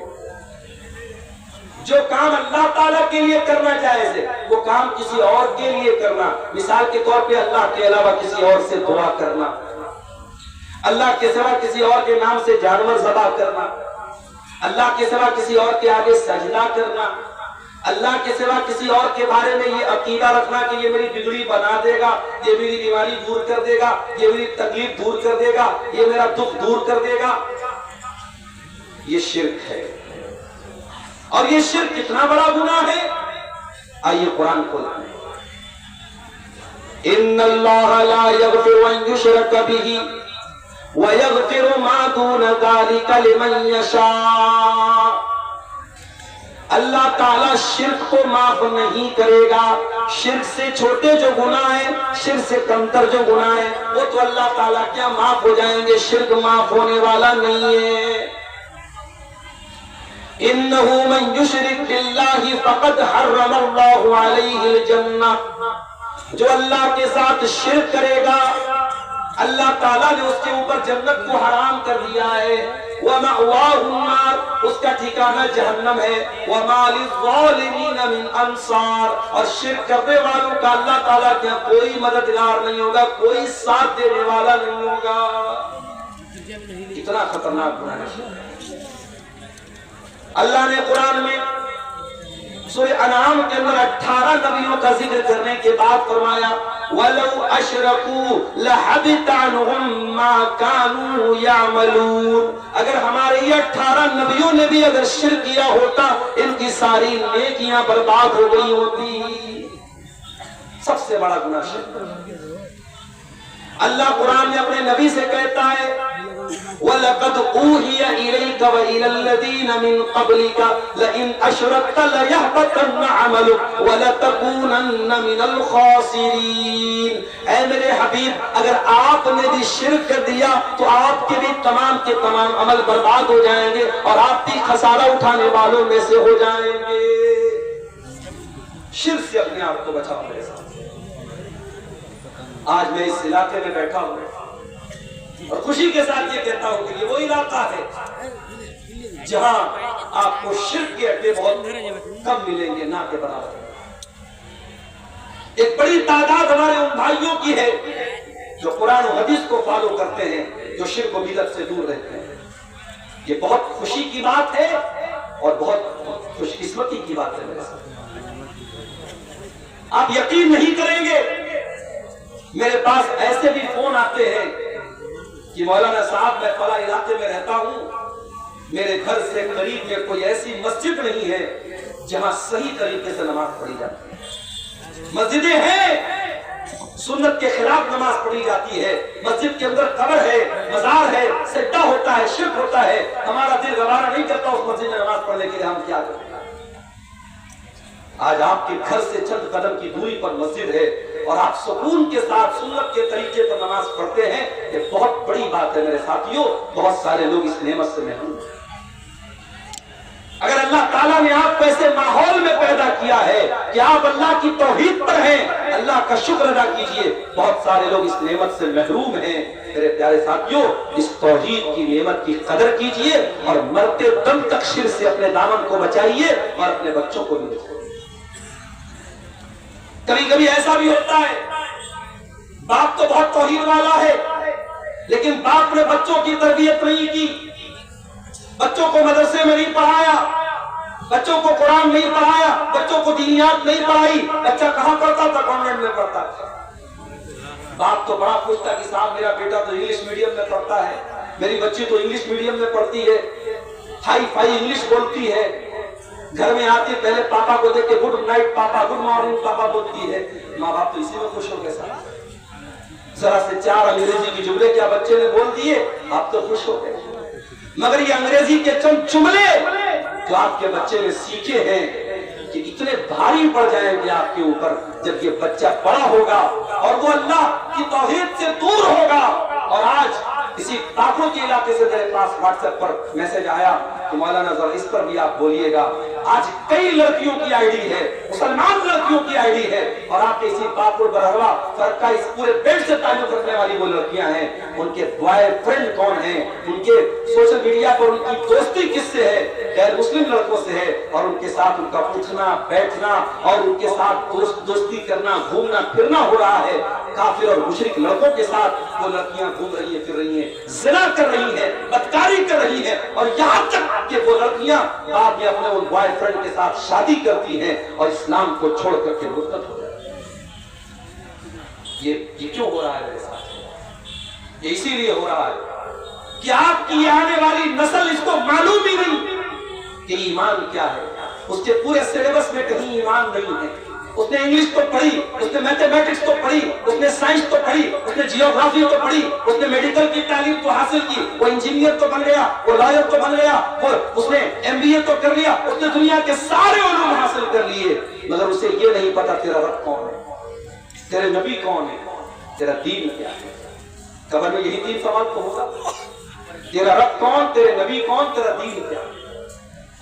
जो काम अल्लाह ताला के लिए करना जायज है, वो काम किसी और के लिए करना। मिसाल के तौर पे अल्लाह के अलावा किसी और से दुआ करना, अल्लाह के सिवा किसी और के नाम से जानवर ज़बह करना, अल्लाह के सिवा किसी और के आगे सजदा करना, अल्लाह के सिवा किसी और के बारे में ये अकीदा रखना कि ये मेरी बिगड़ी बना देगा, ये मेरी बीमारी दूर कर देगा, ये मेरी तकलीफ दूर कर देगा, ये मेरा दुख दूर कर देगा, ये शिर्क है। और ये शिर्क कितना बड़ा गुनाह है? आइए कुरान खोलते हैं। इन्नल्लाह ला यगफिरु अन युशरक बिही व यगफिरु मा दून ज़ालिका लिमन यशा। अल्लाह ताला शिर्क को माफ नहीं करेगा शिर्क से छोटे जो गुनाह है, शिर्क से कमतर जो गुनाह है, वो तो अल्लाह ताला क्या माफ हो जाएंगे, शिर्क माफ होने वाला नहीं है। इन्नहु मन युशरिक बिल्लाहि फक़द हर्रमल्लाहु अलैहिल जन्नह। जो अल्लाह के साथ शिर्क करेगा, अल्लाह ताला ने उसके ऊपर जन्नत को हराम कर दिया है। व मअवाहु नार, उसका ठिकाना जहन्नम है। व मा लिज़्ज़ालिमीन मिन अंसार, और शिर्क करने वालों का अल्लाह ताला के यहाँ कोई मददगार नहीं होगा, कोई साथ देने वाला नहीं होगा। इतना खतरनाक गुनाह है। अल्लाह ने कुरान में सूरह अनाम के अंदर 18 नबियों का जिक्र करने के बाद फरमाया, वलौ अशरकू लहबित अन्हुम मा कानू यामलून। अगर हमारे ये 18 नबियों ने भी अगर शिर्क किया होता, इनकी सारी नेकियां बर्बाद हो गई होती। सबसे बड़ा गुनाह शिर्क। अल्लाह कुरान में अपने नबी से कहता है, वलक़द ऊहिया इलैका व इलल्लज़ीना मिन क़ब्लिका लइन अशरकत लयहबतन्न अमलुक व लतकूनन्न मिनल ख़ासिरीन। ऐ मेरे हबीब, अगर आपने भी शिर्क कर दिया तो आपके भी तमाम के तमाम अमल बर्बाद हो जाएंगे और आप भी खसारा उठाने वालों में से हो जाएंगे। शिर्क से अपने आप को बचाओ मेरे साथ। आज मैं इस इलाके में बैठा हूं और खुशी के साथ ये कहता हूं कि ये वो इलाका है जहां आपको शिर्क के अड्डे बहुत कम मिलेंगे, ना के बराबर। एक बड़ी तादाद हमारे उन भाइयों की है जो कुरान और हदीस को फॉलो करते हैं, जो शिर्क और बिदअत से दूर रहते हैं। ये बहुत खुशी की बात है और बहुत खुशकिस्मती की बात है मेरे साथ। आप यकीन नहीं करेंगे, मेरे पास ऐसे भी फोन आते हैं कि मौलाना साहब, मैं फला इलाके में रहता हूं, मेरे घर से करीब में कोई ऐसी मस्जिद नहीं है जहां सही तरीके से नमाज पढ़ी जाती है। मस्जिदें हैं, सुन्नत के खिलाफ नमाज पढ़ी जाती है। मस्जिद के अंदर कब्र है, मजार है, सज्जा होता है, शिर्क होता है। हमारा दिल गवारा नहीं करता उस मस्जिद में नमाज पढ़ने के लिए, हम क्या करें। आज आपके घर से चंद कदम की दूरी पर मस्जिद है और आप सुकून के साथ सुन्नत के तरीके पर नमाज पढ़ते हैं। ये बहुत बड़ी बात है मेरे साथियों। बहुत सारे लोग इस नेमत से महरूम हैं। अगर अल्लाह ताला ने आपको ऐसे माहौल में पैदा किया है कि आप अल्लाह की तौहीद पर हैं, अल्लाह का शुक्र अदा कीजिए। बहुत सारे लोग इस नेमत से महरूम हैं। मेरे प्यारे साथियों, इस तौहीद की नेमत की कदर कीजिए और मरते दम तक शिर्क से अपने दामन को बचाइए और अपने बच्चों को भी बचाइए। कभी कभी ऐसा भी होता है, बाप तो बहुत तौहीद वाला है, लेकिन बाप ने बच्चों की तरबियत नहीं की, बच्चों को मदरसे में नहीं पढ़ाया, बच्चों को कुरान नहीं पढ़ाया, बच्चों को दीनियात नहीं पढ़ाई। बच्चा कहां पढ़ता था? कॉन्वेंट में पढ़ता था। बाप तो बड़ा खुश था कि साहब मेरा बेटा तो इंग्लिश मीडियम में पढ़ता है, मेरी बच्ची तो इंग्लिश मीडियम में पढ़ती है, हाई फाई इंग्लिश बोलती है। घर में आती पहले पापा को देख के गुड नाइट पापा, गुड मॉर्निंग पापा बोलती है। माँ बाप तो इसी में खुश हो गए साहब। जरा से 4 अंग्रेजी की जुमले क्या बच्चे ने बोल दिए, आप तो खुश हो गए। मगर ये अंग्रेजी के चंद जुमले जो आपके बच्चे ने सीखे हैं कि इतने भारी पड़ जाएंगे आपके ऊपर जब ये बच्चा बड़ा होगा और वो अल्लाह की तौहीद से दूर होगा। और आज इसी ताकों के इलाके से मेरे पास व्हाट्सएप पर मैसेज आया कि मौलाना जरा इस पर भी आप बोलिएगा। आज कई लड़कियों की आईडी है, मुसलमान लड़कियों की आईडी है, और आपके इसी पापुर बरहवा फर्क का इस पूरे बेल्ट से ताल्लुक रखने वाली वो लड़कियां हैं, उनके बॉयफ्रेंड कौन है, उनके सोशल मीडिया पर उनकी दोस्ती किससे है, गैर मुस्लिम लड़कों से है, और उनके साथ उनका उठना बैठना और उनके साथ दोस्ती करना, घूमना फिरना हो रहा है। काफिर और मुशरिक लड़कों के साथ वो लड़कियां घूम रही है, फिर रही है, ज़िना कर रही है, बदकारी कर रही है, और यहाँ तक कि वो लड़कियां बाद में अपने उन बॉयफ्रेंड के साथ शादी करती हैं और इस्लाम को छोड़ करके मुर्तद हो जाती हैं। ये क्यों हो रहा है मेरे साथ? ये इसीलिए हो रहा है कि आपकी आने वाली नस्ल इसको मालूम ही नहीं कि ईमान क्या है। उसके पूरे सिलेबस में कहीं ईमान नहीं है। उसने इंग्लिश तो पढ़ी, उसने मैथमेटिक्स तो पढ़ी, उसने साइंस तो पढ़ी, उसने जियोग्राफी तो पढ़ी, उसने मेडिकल की तालीम तो हासिल की, वो इंजीनियर तो बन गया, वो लॉयर तो बन गया, वो उसने MBA तो कर लिया, उसने दुनिया के सारे उलूम हासिल कर लिए, मगर उसे ये नहीं पता तेरा रब कौन है, तेरे नबी कौन है, तेरा दीन क्या है। कब्र में यही 3 सवाल तो होगा, तेरा रब कौन, तेरे नबी कौन, तेरा दीन क्या।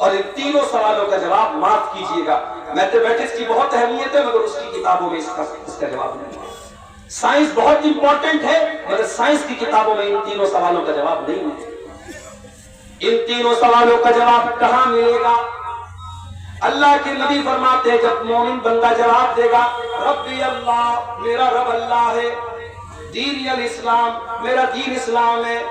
और इन तीनों सवालों का जवाब माफ कीजिएगा, मैथमेटिक्स की बहुत अहमियत है मगर उसकी किताबों में इसका जवाब नहीं है। साइंस बहुत इंपॉर्टेंट है मगर साइंस की किताबों में इन तीनों सवालों का जवाब नहीं है। इन तीनों सवालों का जवाब कहां मिलेगा? अल्लाह के नबी फरमाते हैं जब मोमिन बंदा जवाब देगा रब्बी अल्लाह, मेरा रब अल्लाह है, दीन अल इस्लाम, मेरा दीन इस्लाम है,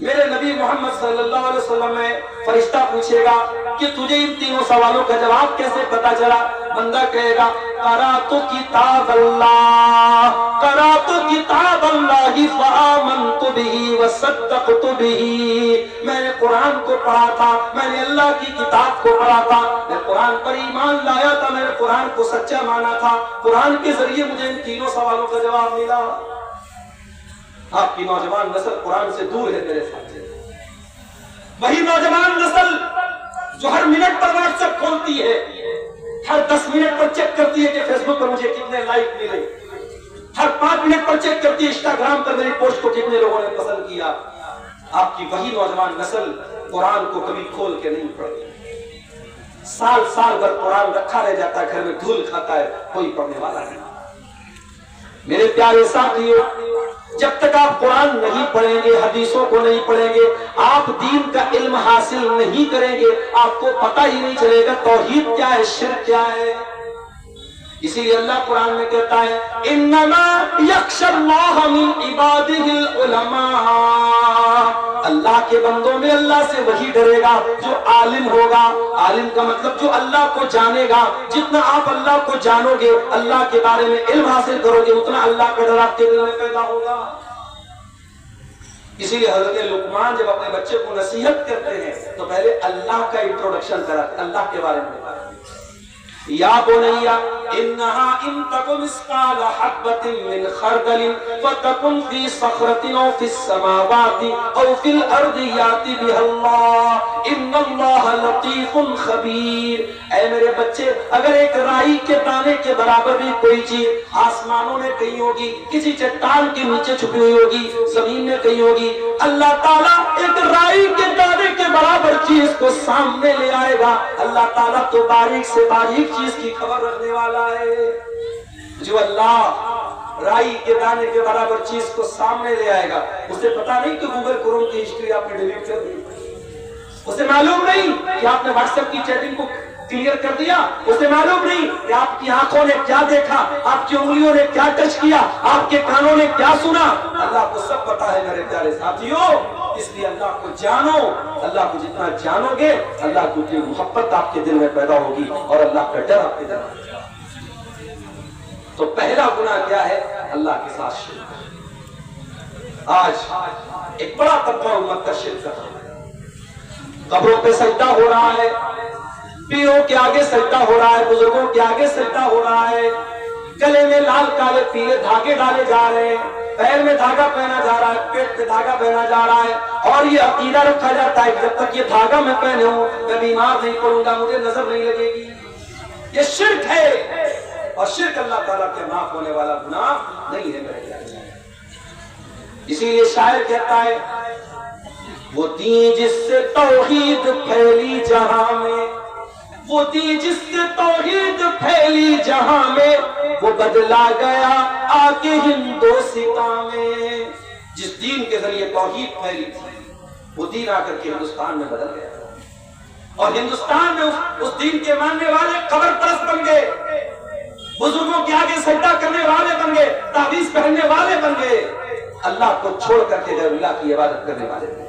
मेरे नबी मोहम्मद सल्लल्लाहु अलैहि वसल्लम में, फरिश्ता पूछेगा कि तुझे इन तीनों सवालों का जवाब कैसे पता चला? बंदा कहेगा करातु किताब अल्लाह, करातु किताब अल्लाह फआमनतु बिही वसद्दक़तु बिही। मैंने कुरान को पढ़ा था, मैंने अल्लाह की किताब को पढ़ा था, मैं कुरान पर ईमान लाया था, मैंने कुरान को सच्चा माना था, कुरान के जरिए मुझे इन तीनों सवालों का जवाब मिला। आपकी नौजवान नस्ल कुरान से दूर है मेरे साथ। वही नौजवान नस्ल जो हर मिनट पर व्हाट्सएप खोलती है, हर 10 मिनट पर चेक करती है कि फेसबुक पर मुझे कितने लाइक मिले, हर 5 मिनट पर चेक करती है इंस्टाग्राम पर मेरी पोस्ट को कितने लोगों ने पसंद किया। आपकी वही नौजवान नस्ल कुरान को कभी खोल के नहीं पढ़ती। साल साल भर कुरान रखा रह जाता है, घर में धूल खाता है, कोई पढ़ने वाला नहीं। मेरे प्यारे साथियों, जब तक आप कुरान नहीं पढ़ेंगे, हदीसों को नहीं पढ़ेंगे, आप दीन का इल्म हासिल नहीं करेंगे, आपको पता ही नहीं चलेगा तौहीद क्या है, शिर्क क्या है। इसीलिए अल्लाह कुरान में कहता है इन्नमा यख्शल्लाह मिन इबादिहिल उलमा, अल्लाह के बंदों में अल्लाह से वही डरेगा जो आलिम होगा। आलिम का मतलब जो अल्लाह को जानेगा। जितना आप अल्लाह को जानोगे, अल्लाह के बारे में इल्म हासिल करोगे, उतना अल्लाह का डर आपके दिल में पैदा होगा। इसीलिए हज़रत लुकमान जब अपने बच्चे को नसीहत करते हैं तो पहले अल्लाह का इंट्रोडक्शन कराते, अल्लाह के बारे में बताते। या बुनैया इन्नहा इन तकुम मिस्काल हब्बतिन मिन खरदलिन फतकुन फी सखरतिन औ फिस समावाति औ फिल अर्दि याति बिहल्लाह इन्नल्लाह लतीफुन खबीर। ऐ मेरे बच्चे, अगर एक राई के दाने के बराबर भी कोई चीज आसमानों में कहीं होगी, किसी चट्टान के नीचे छुपी हुई होगी, जमीन में कहीं होगी, अल्लाह ताला एक राई के दाने के बराबर चीज को सामने ले आएगा। अल्लाह ताला तो बारीक से बारीक चीज की खबर रखने वाला है। जो अल्लाह राई के दाने के बराबर चीज को सामने ले आएगा, उसे पता नहीं कि गूगल क्रोम की हिस्ट्री आपने डिलीट कर दी, उसे मालूम नहीं कि आपने व्हाट्सएप की चैटिंग को क्लियर कर दिया, उसे मालूम नहीं कि आपकी आंखों ने क्या देखा, आपकी उंगलियों ने क्या टच किया, आपके कानों ने क्या सुना। अल्लाह को सब पता है मेरे प्यारे साथियों। इसलिए अल्लाह को जानो, अल्लाह को जितना जानोगे अल्लाह को उतनी मोहब्बत आपके दिल में पैदा होगी और अल्लाह का डर आपके दिल में। तो पहला गुनाह क्या है? अल्लाह के साथ शिर्क। आज एक बड़ा तबका उम्मत का शिर्क कर रहा है। कब्रों पे सजदा हो रहा है, पीरों के आगे सजदा हो रहा है, बुजुर्गों के आगे सजदा हो रहा है, गले में लाल काले पीले धागे डाले जा रहे हैं, पैर में धागा पहना जा रहा है, पेट पे धागा पहना जा रहा है, और ये अकीदा रखा जाता है जब तक ये धागा मैं पहने हूं मैं बीमार नहीं पड़ूंगा, मुझे नजर नहीं लगेगी। ये शिर्क है और शिर्क अल्लाह ताला के माफ होने वाला गुनाह नहीं है मेरे प्यारे। इसीलिए शायर कहता है वो दीन जिससे तौहीद फैली जहां में, वो दीन जिससे तौहीद फैली जहां में, वो बदला गया आके हिंदोसिता में। जिस दीन के जरिए तौहीद फैली थी वो दीन आकर के हिंदुस्तान में बदल गया और हिंदुस्तान में उस दीन के मानने वाले कब्र परस्त बन गए, बुजुर्गों के आगे सजदा करने वाले बन गए, ताबीज पहनने वाले बन गए, अल्लाह को छोड़ करके गैरुल्लाह की इबादत करने वाले बन गए।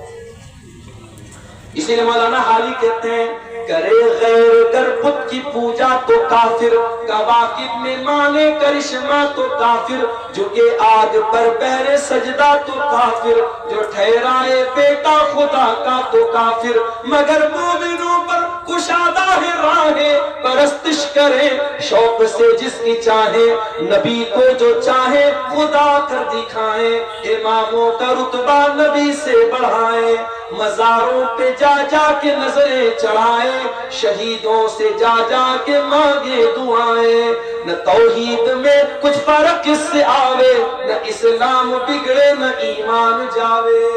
इसीलिए मौलाना हाली कहते हैं करे गैर कर खुद की पूजा तो काफिर, कवाकिब में माने करिश्मा तो काफिर, झुके आग पर पहरे सजदा तो काफिर, जो ठहराए बेटा खुदा का तो काफिर, मगर मोमिनों पर कुशादा है राहें पर परस्तिश करे शौक से जिसकी चाहे, नबी को जो चाहे खुदा कर दिखाए, इमामों का रुतबा नबी से बढ़ाए, मजारों पे जा जा के नजरें चढ़ाए, शहीदों से जा जा के मांगे दुआएं, न तौहीद में कुछ फर्क इससे आवे, न इस्लाम बिगड़े न ईमान जावे।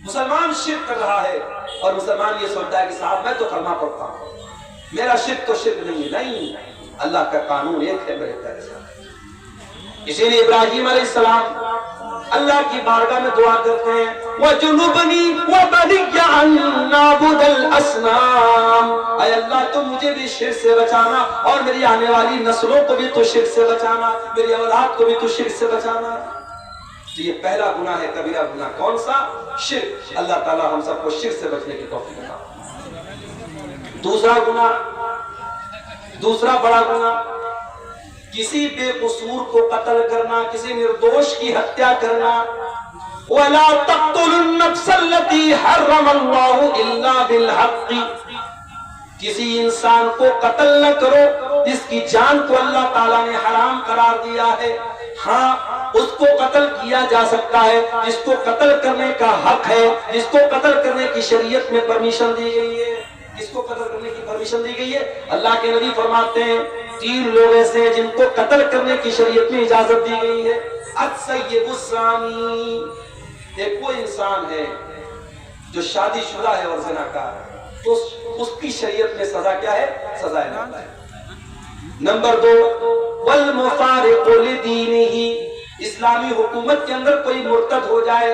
मुसलमान शिर्क कर रहा है और मुसलमान ये सोचता है कि साहब मैं तो कलमा पढ़ता हूं, मेरा शिर्क तो शिर्क नहीं है। नहीं, अल्लाह का कानून एक है मेरे प्यारे साहब। इसीलिए इब्राहिम अलैहिस्सलाम अल्लाह की बारगाह में दुआ करते हैं, वजुनुबनी व बनिया अन नाबुदल असनाम, ऐ अल्लाह तो मुझे भी शिर्क से बचाना और मेरी आने वाली नस्लों को भी तो शिर्क से बचाना, मेरी औलाद को भी तो शिर्क से बचाना। तो ये पहला गुनाह है, कबीरा गुनाह। कौन सा? शिर्क। अल्लाह ताला हम सबको शिर्क से बचने की तौफीक देता। दूसरा गुनाह, दूसरा बड़ा गुनाह, किसी बेकसूर को कत्ल करना, किसी निर्दोष की हत्या करना। वला तक़्तुलुन नफ्सल्लती हर्रमल्लाहु इल्ला बिल हक़्क़ि, किसी इंसान को कत्ल न करो जिसकी जान को अल्लाह ताला ने हराम करार दिया है। हाँ, उसको कत्ल किया जा सकता है जिसको कत्ल करने का हक है, जिसको कत्ल करने की शरीयत में परमिशन दी गई है। किसको कत्ल करने की परमिशन दी गई है? अल्लाह के नबी फरमाते हैं 3 लोग ऐसे हैं जिनको कत्ल करने की शरीयत में इजाजत दी गई है। अस-सय्यिबुज़्ज़ानी, एक वो इंसान है जो शादीशुदा है और ज़िनाकार है, तो उसकी शरीयत में सजा क्या है? सजाए मौत है। नंबर 2, वल मुफारिक़ु लिदीनिही, इस्लामी हुकूमत के अंदर कोई मुर्तद हो जाए,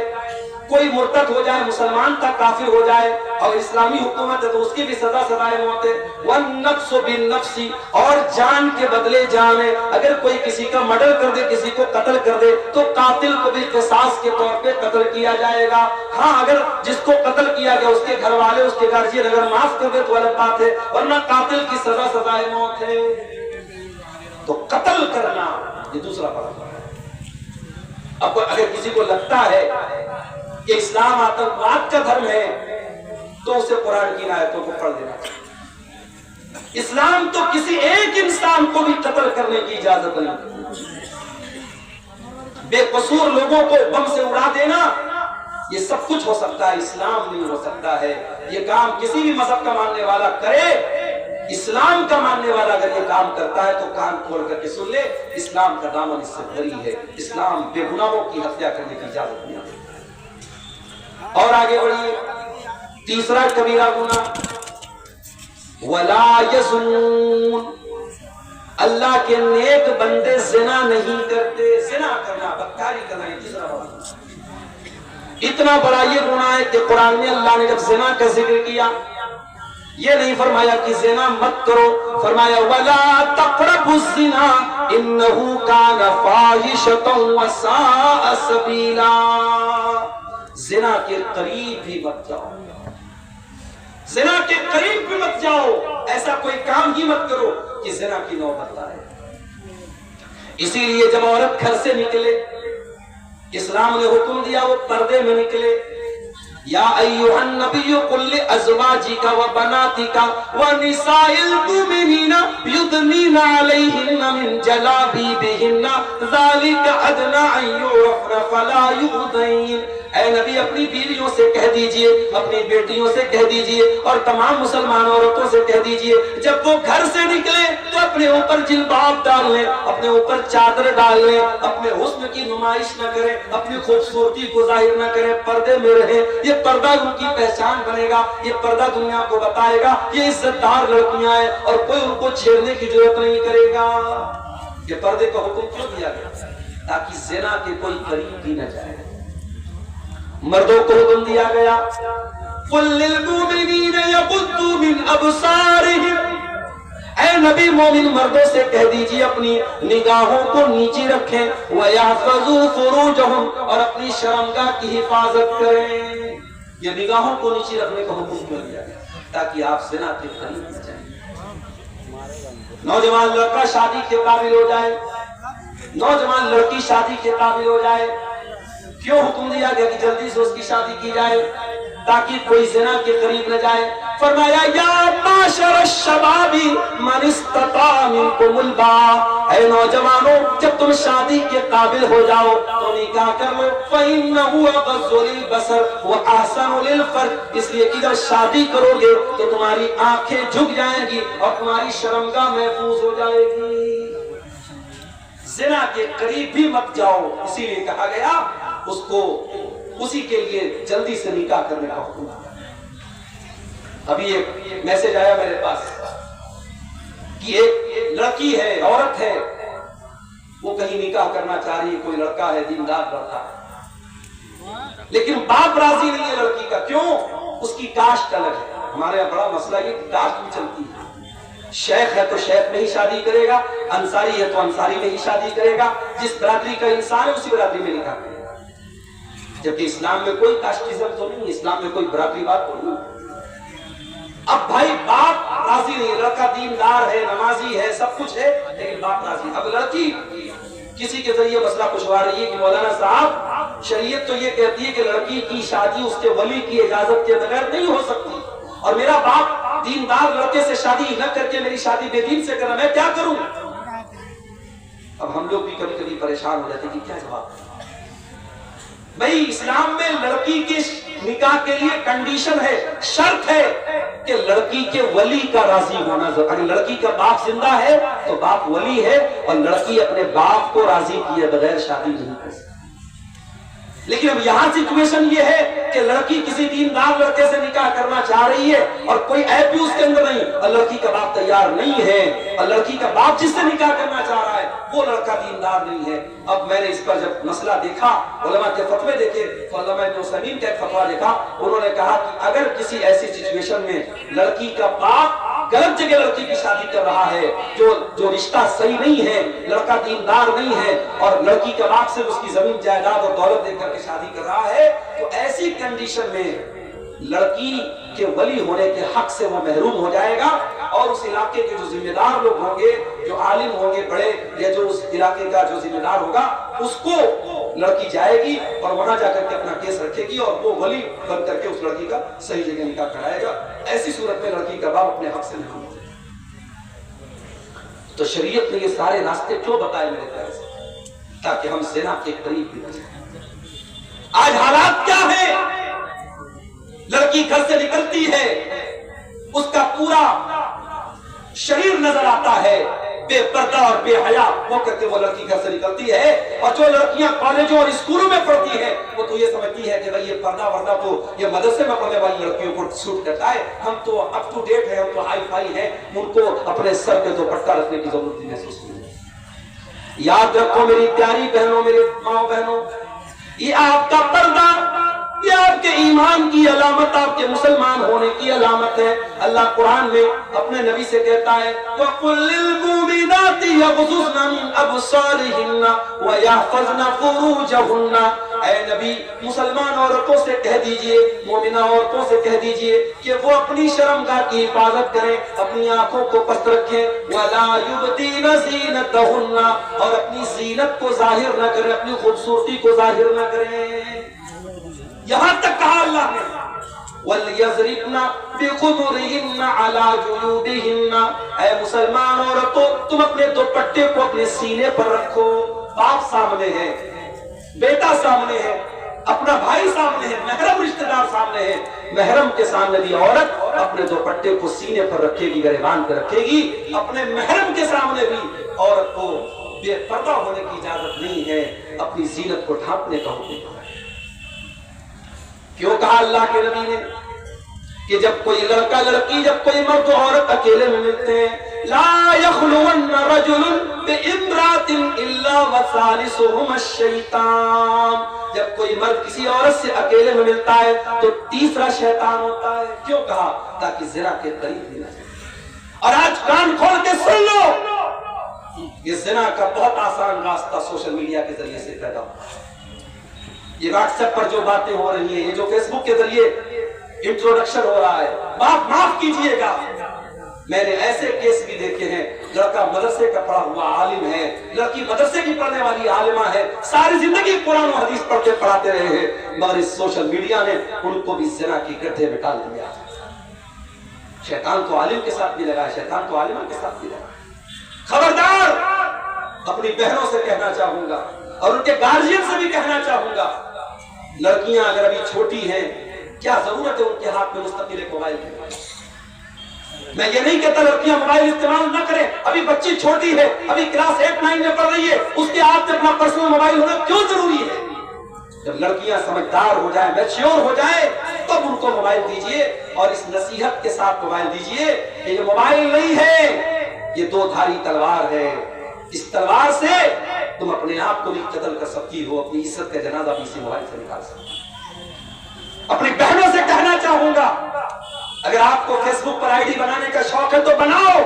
कोई मुर्तद हो जाए, मुसलमान का काफिर हो जाए और इस्लामी हुकूमत है तो उसकी भी सजा सजाए मौत है। वन नफ्सु बिन नफ्सी, और जान के बदले जान है। अगर कोई किसी का मर्डर कर दे, किसी को कत्ल कर दे, तो कातिल को भी क़िसास के तौर पे कत्ल किया जाएगा। हाँ, अगर जिसको कत्ल किया गया उसके घर वाले, उसके गार्जियन अगर माफ कर दे तो अलग बात है, वरना कातिल की सजा सजाए मौत है। तो कत्ल करना ये दूसरा बड़ा है। अब अगर किसी को लगता है कि इस्लाम आतंकवाद का धर्म है तो उसे कुरान की आयतों को पढ़ देना चाहिए। इस्लाम तो किसी एक इंसान को भी कत्ल करने की इजाजत नहीं। बेकसूर लोगों को बम से उड़ा देना ये सब कुछ हो सकता है, इस्लाम नहीं हो सकता है। ये काम किसी भी मजहब का मानने वाला करे, इस्लाम का मानने वाला अगर ये काम करता है तो कान खोल करके सुन ले, इस्लाम का दामन इससे भरी है। इस्लाम बेगुनाहों की हत्या करने की इजाजत नहीं देता। और आगे बढ़िए, तीसरा कबीरा गुनाह, वला यज़्नून, अल्लाह के नेक बंदे जिना नहीं करते। जिना करना, बदकारी करना, ये तीसरा गुनाह। इतना बड़ा ये गुनाह है कि कुरान में अल्लाह ने जब जिना का जिक्र किया, ये नहीं फरमाया कि जिना मत करो, फरमाया वला तक़रबुज़्ज़िना इन्नहु काना फ़ाहिशतन व साअ सबीला, जिना के करीब भी मत जाओ, जिना के करीब भी मत जाओ, ऐसा कोई काम ही मत करो कि जिना की नौबत आए। इसीलिए जब औरत घर से निकले, इस्लाम ने हुक्म दिया वो पर्दे में निकले। या अय्युहन नबिय्यु कुल लिअज़वाजिका व बनातिका व निसाइल मुमिनीना युदनीना अलैहिन्ना मिन जलाबिबिहिन्ना ज़ालिका अदना अन युरफ़ना फला युज़ैन। ऐ नबी, अपनी बीवियों से कह दीजिए, अपनी बेटियों से कह दीजिए और तमाम मुसलमान औरतों से कह दीजिए, जब वो घर से निकले तो अपने ऊपर जिल्बाब डाल लें, अपने ऊपर चादर डाल लें, अपने हुस्न की नुमाइश न करें, अपनी खूबसूरती को जाहिर न करें, पर्दे में रहे। ये पर्दा उनकी पहचान बनेगा, ये पर्दा दुनिया को बताएगा ये इज्जतदार लड़कियां हैं और कोई उनको छेड़ने की जरूरत नहीं करेगा। ये पर्दे का हुक्म क्यों दिया गया? ताकि ज़िना के कोई करीब भी न जाए। मर्दों को हुक्म दिया गया, कुल लिल मुमिनीना यग़ुद्दू मिन अबसारिहिम, ऐ नबी मोमिन मर्दों से कह दीजिए अपनी निगाहों को नीचे रखें, व यहफ़ज़ू फ़ुरूजहुम, और अपनी शर्मगाह की हिफाजत करें। ये निगाहों को नीचे रखने का हुक्म क्यों दिया गया? ताकि आप ज़िना के करीब न जाएं। नौजवान लड़का शादी के काबिल हो जाए, नौजवान लड़की शादी के काबिल हो जाए। क्यों हुक्म दिया गया कि जल्दी से उसकी शादी की जाए ताकि कोई ज़िना के करीब न जाए? फरमाया या माशर शबाबी मन इस्तता मिनकुमुल बाअ, ऐ नौजवानों जब तुम शादी के काबिल हो जाओ तो निकाह कर लो। फइन्नहु अग़ज़्ज़ु लिलबसर व अहसनु लिलफर्ज, इसलिए कि जब शादी करोगे तो तुम्हारी आंखें झुक जाएंगी और तुम्हारी शर्मगाह महफूज हो जाएगी। ज़िना के करीब भी मत जाओ, इसीलिए कहा गया उसको उसी के लिए जल्दी से निकाह करने का हुक्म। अभी एक मैसेज आया मेरे पास कि एक लड़की है, औरत है, वो कहीं निकाह करना चाह रही है, कोई लड़का है, दीनदार लड़का है, लेकिन बाप राजी नहीं है लड़की का। क्यों? उसकी कास्ट अलग है। हमारे यहाँ बड़ा मसला ये कि कास्ट भी चलती है। शेख है तो शेख में ही शादी करेगा, अंसारी है तो अंसारी में ही शादी करेगा, जिस बरादरी का इंसान है उसी बरादरी में निकाह करेगा। जबकि इस्लाम में कोई कास्टिज्म तो नहीं है, इस्लाम में कोई बरादरीवाद तो नहीं। अब भाई बाप राजी नहीं, लड़का दीनदार है, नमाजी है, सब कुछ है, लेकिन बाप राजी। अब लड़की किसी के जरिए मसला पुछवा रही है कि मौलाना साहब शरीयत तो ये कहती है कि लड़की की शादी उसके वली की इजाजत के बगैर नहीं हो सकती, और मेरा बाप दीनदार लड़के से शादी न करके मेरी शादी बेदीन से करा, मैं क्या करूं? अब हम लोग भी कभी कभी परेशान हो जाते कि क्या जवाब। भाई इस्लाम में लड़की के निकाह के लिए कंडीशन है, शर्त है कि लड़की के वली का राजी होना जरूरी। अगर लड़की का बाप जिंदा है तो बाप वली है, और लड़की अपने बाप को राजी किए बगैर शादी नहीं कर सकती। लेकिन अब यहां सिचुएशन ये है कि लड़की किसी दीनदार लड़के से निकाह करना चाह रही है और कोई ऐप भी उसके अंदर नहीं, और लड़की का बाप तैयार नहीं है, और लड़की का बाप जिससे निकाह करना चाह रहा है वो लड़का दीनदार नहीं है। अब मैंने इस पर जब मसला देखा, उलमा के फतवे देखे, तो उलमा इब्न उसैमीन का एक फतवा देखा, उन्होंने कहा कि अगर किसी ऐसी सिचुएशन में लड़की का बाप गलत जगह लड़की की शादी कर रहा है, जो रिश्ता सही नहीं है, लड़का दीनदार नहीं है, और लड़की के बाप से उसकी जमीन जायदाद और दौलत देकर के शादी कर रहा है, तो ऐसी कंडीशन में लड़की के वली होने के हक से वो महरूम हो जाएगा, और उस इलाके के जो जिम्मेदार लोग होंगे, जो आलिम होंगे बड़े, या जो उस इलाके का जो जिम्मेदार होगा, उसको लड़की जाएगी और वहां जाकर के अपना केस रखेगी, और वो वली बन करके उस लड़की का सही जगह निकाह कराएगा। ऐसी सूरत में लड़की का बाप अपने हक से नहीं होगा। तो शरीयत ने ये सारे रास्ते क्यों बताए मेरे ख्याल से? ताकि हम ज़िना के करीब भी न जाएं। आज हालात क्या है? लड़की घर से निकलती है, उसका पूरा शरीर नजर आता है, बेपर्दा और बेहया होकर के वो लड़की घर से निकलती है। और जो लड़कियां कॉलेजों और स्कूलों में पढ़ती है वो तो ये समझती है कि भाई ये पर्दा वर्दा तो ये मदरसे में पढ़ने वाली लड़कियों को सूट करता है, हम तो अप टू डेट है, हम तो हाई फाई है, उनको अपने सर पे तो पट्टा रखने की जरूरत महसूस नहीं है। याद रखो मेरी प्यारी बहनों, मेरे माँ बहनों, ये आपका पर्दा, ये आपके ईमान की अलामत, आपके मुसलमान होने की अलामत है। अल्लाह कुरान में अपने नबी से कहता है, वकुल्लिल मुमिनाति यग़ुज़्ज़ुना मिन अब्सारिहिन्ना व यहफ़ज़्ना फ़ुरूजहुन्ना। ऐ नबी मुसलमान औरतों से कह दीजिए, मोमिना औरतों से कह दीजिए कि वो अपनी शर्मगाह की हिफाजत करें, अपनी आंखों को पस्त रखें, वला युबदीना ज़ीनतहुन्ना, और अपनी ज़ीनत को जाहिर न करें, अपनी खूबसूरती को जाहिर न करें। यहां तक कहा अल्लाह ने, वलयज़रिबना बिखुमुरिहिन्ना अला जुयूदिहिन्ना। ऐ मुसलमान औरतों, तुम अपने दुपट्टे को अपने सीने पर रखो। बाप सामने है, बेटा सामने है, अपना भाई सामने है, महरम रिश्तेदार सामने है, महरम के सामने भी औरत अपने दुपट्टे को सीने पर रखेगी, गरेबान पर रखेगी। अपने महरम के सामने भी औरत को बेपर्दा होने की इजाजत नहीं है, अपनी जीनत को ढांपने का हुक्म है। क्यों कहा अल्लाह के नबी ने कि जब कोई लड़का लड़की, जब कोई मर्द औरत अकेले में मिलते हैं, ला यख़्लुवन्न रजुलुन बिइम्रातिन इल्ला वसालिसुहुम अश-शैतान। जब कोई मर्द किसी औरत से अकेले में मिलता है तो तीसरा शैतान होता है। क्यों कहा? ताकि ज़िना के करीब भी न जाए। और आज कान खोल के सुन लो, ये ज़िना का बहुत आसान रास्ता सोशल मीडिया के जरिए से पैदा हुआ है। ये व्हाट्सएप पर जो बातें हो रही हैं, ये जो फेसबुक के जरिए इंट्रोडक्शन हो रहा है, बाप माफ कीजिएगा, मैंने ऐसे केस भी देखे हैं, लड़का मदरसे का पढ़ा हुआ आलिम है, लड़की मदरसे की पढ़ने वाली आलिमा है, सारी जिंदगी कुरान और हदीस पढ़ते पढ़ाते रहे हैं, मगर इस सोशल मीडिया ने उनको भी ज़िना की गड्ढे में डाल दिया। शैतान तो आलिम के साथ भी लगा है, शैतान तो आलिमा के साथ भी लगा है। खबरदार, अपनी बहनों से कहना चाहूंगा और उनके गार्जियन से भी कहना चाहूंगा, लड़कियां अगर अभी छोटी हैं, क्या जरूरत है उनके हाथ में मुस्तकिल एक मोबाइल की? मैं ये नहीं कहता लड़कियां मोबाइल इस्तेमाल न करें, अभी बच्ची छोटी है, अभी क्लास 8-9 में पढ़ रही है, उसके हाथ में अपना पर्सनल मोबाइल होना क्यों जरूरी है? जब लड़कियां समझदार हो जाए, मैच्योर हो जाए, तब उनको मोबाइल दीजिए और इस नसीहत के साथ मोबाइल दीजिए कि ये मोबाइल नहीं है, ये दो धारी तलवार है। इस तलवार से तुम अपने आप को भी कत्ल कर सकती हो, अपनी इज्जत का जनाजा भी इसी मोबाइल से निकाल सकती हो। अपनी बहनों से कहना चाहूंगा, अगर आपको फेसबुक पर आईडी बनाने का शौक है तो बनाओ।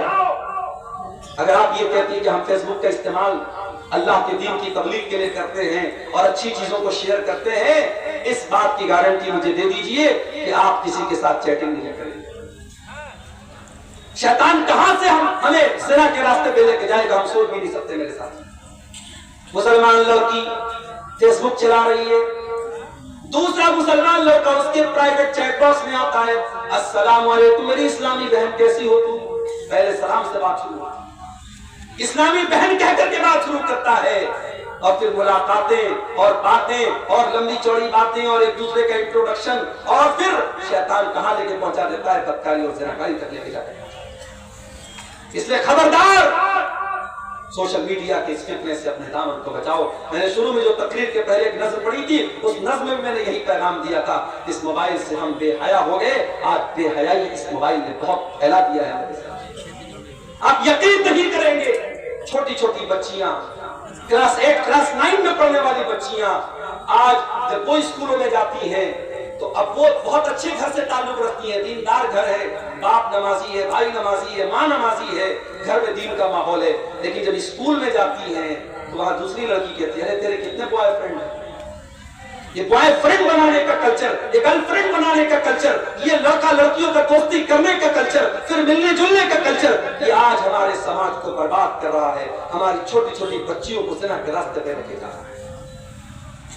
अगर आप ये कहती है कि हम फेसबुक का इस्तेमाल अल्लाह के दीन की तबलीग के लिए करते हैं और अच्छी चीजों को शेयर करते हैं, इस बात की गारंटी मुझे दे दीजिए कि आप किसी के साथ चैटिंग नहीं करेंगे। शैतान कहां से हमें ज़िना के रास्ते पे लेके जाएगा, हम सोच भी नहीं सकते। मेरे साथ मुसलमान लड़की फेसबुक चला रही है, दूसरा मुसलमान लड़का उसके प्राइवेट चैट बॉक्स में आता है, अस्सलाम वालेकुम मेरी इस्लामी बहन कैसी हो तुम? पहले सलाम से बात शुरू, इस्लामी बहन कहकर के बात शुरू करता है और फिर मुलाकातें और बातें और लंबी चौड़ी बातें और एक दूसरे का इंट्रोडक्शन, और फिर शैतान कहां लेके पहुंचा देता है, बदकारी और ज़िनाकारी तक लेके जाता है। इसलिए खबरदार, सोशल मीडिया के इस फितने से अपने दामन को बचाओ। मैंने शुरू में जो तकरीर के पहले एक नज़्म पढ़ी थी, उस नज़्म में मैंने यही पैगाम दिया था, इस मोबाइल से हम बेहया हो गए। आज बेहयाई इस मोबाइल ने बहुत फैला दिया है मेरे साथ। आप यकीन नहीं करेंगे, छोटी छोटी बच्चियां, क्लास 8 क्लास 9 में पढ़ने वाली बच्चियां आज जब वो स्कूलों में जाती हैं तो अब वो बहुत अच्छे घर से ताल्लुक रखती है, दीनदार घर है, बाप नमाजी है, भाई नमाजी है, माँ नमाजी है, घर में दीन का माहौल है। लेकिन जब स्कूल में जाती हैं तो वहां दूसरी लड़की कहती है, अरे तेरे कितने बॉयफ्रेंड हैं? ये बॉयफ्रेंड बनाने का कल्चर, ये गर्लफ्रेंड बनाने का कल्चर, ये लड़का लड़कियों का दोस्ती करने का कल्चर, फिर मिलने जुलने का कल्चर, ये आज हमारे समाज को बर्बाद कर रहा है। हमारी छोटी छोटी बच्चियों को ज़िना के रास्ते पे लेके जा रहा है।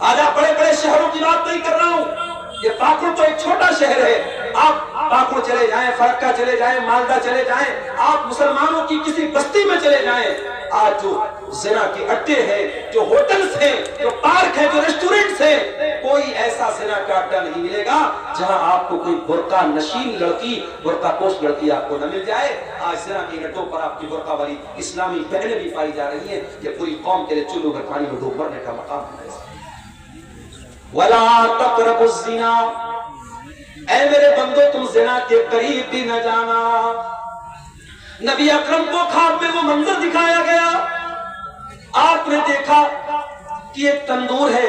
आज आप बड़े बड़े शहरों की बात नहीं कर रहा हूं, ये पाकुड़ तो एक छोटा शहर है। आप पाकुड़ चले जाएं, फरक्का चले जाएं, मालदा चले जाएं, आप मुसलमानों की किसी बस्ती में चले जाएं, आज जो ज़िना के अड्डे हैं, जो होटल्स हैं, जो पार्क हैं, जो रेस्टोरेंट्स हैं, कोई ऐसा ज़िना का अड्डा नहीं मिलेगा जहां आपको कोई बुर्का नशीन लड़की, बुर्का पोश लड़की आपको न मिल जाए। आज ज़िना के अड्डों पर आपकी बुर्का वाली इस्लामी बहनें भी पाई जा रही हैं। ये पूरी कौम के लिए चुल्लू में पानी में डूब मरने का मकाम है। वला तक़रबुज़्ज़िना, ऐ मेरे बंदो तुम ज़िना के करीब भी न जाना। नबी अकरम को ख्वाब में वो मंजर दिखाया गया, आपने देखा कि एक तंदूर है,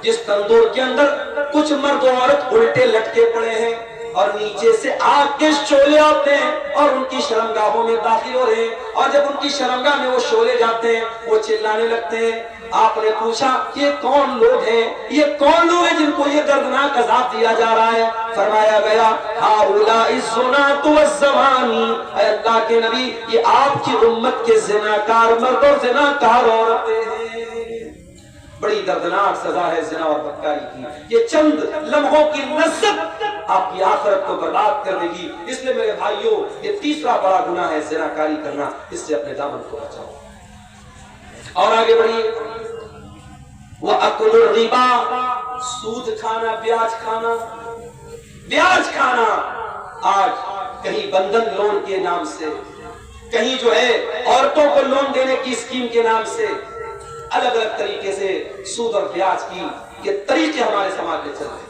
जिस तंदूर के अंदर कुछ मर्द और औरत उल्टे लटके पड़े हैं और नीचे से आग के शोले आते हैं और उनकी शर्मगाहों में दाखिल हो रहे हैं, और जब उनकी शर्मगाह में वो शोले जाते हैं वो चिल्लाने लगते हैं। आपने पूछा ये कौन लोग हैं, ये कौन लोग हैं जिनको ये दर्दनाक अज़ाब दिया जा रहा है? फरमाया गया हाउलाइ ज़ुनातु वज़्ज़वानी, अल्लाह के नबी ये आपकी उम्मत के ज़िनाकार मर्द और ज़िनाकार औरतें हैं। बड़ी दर्दनाक सजा है ज़िना और बदकारी की। ये चंद लम्हों की लज्जत आपकी आखिरत को बर्बाद कर देगी। इसलिए मेरे भाइयों, ये तीसरा बड़ा गुनाह है ज़िनाकारी करना। इससे अपने दामन को बचाओ। और आगे बढ़िए, वह अकुलुर रिबा, सूद खाना, ब्याज खाना। ब्याज खाना आज कहीं बंधन लोन के नाम से, कहीं जो है औरतों को लोन देने की स्कीम के नाम से, अलग अलग तरीके से सूद और ब्याज की ये तरीके हमारे समाज में चल रहे हैं।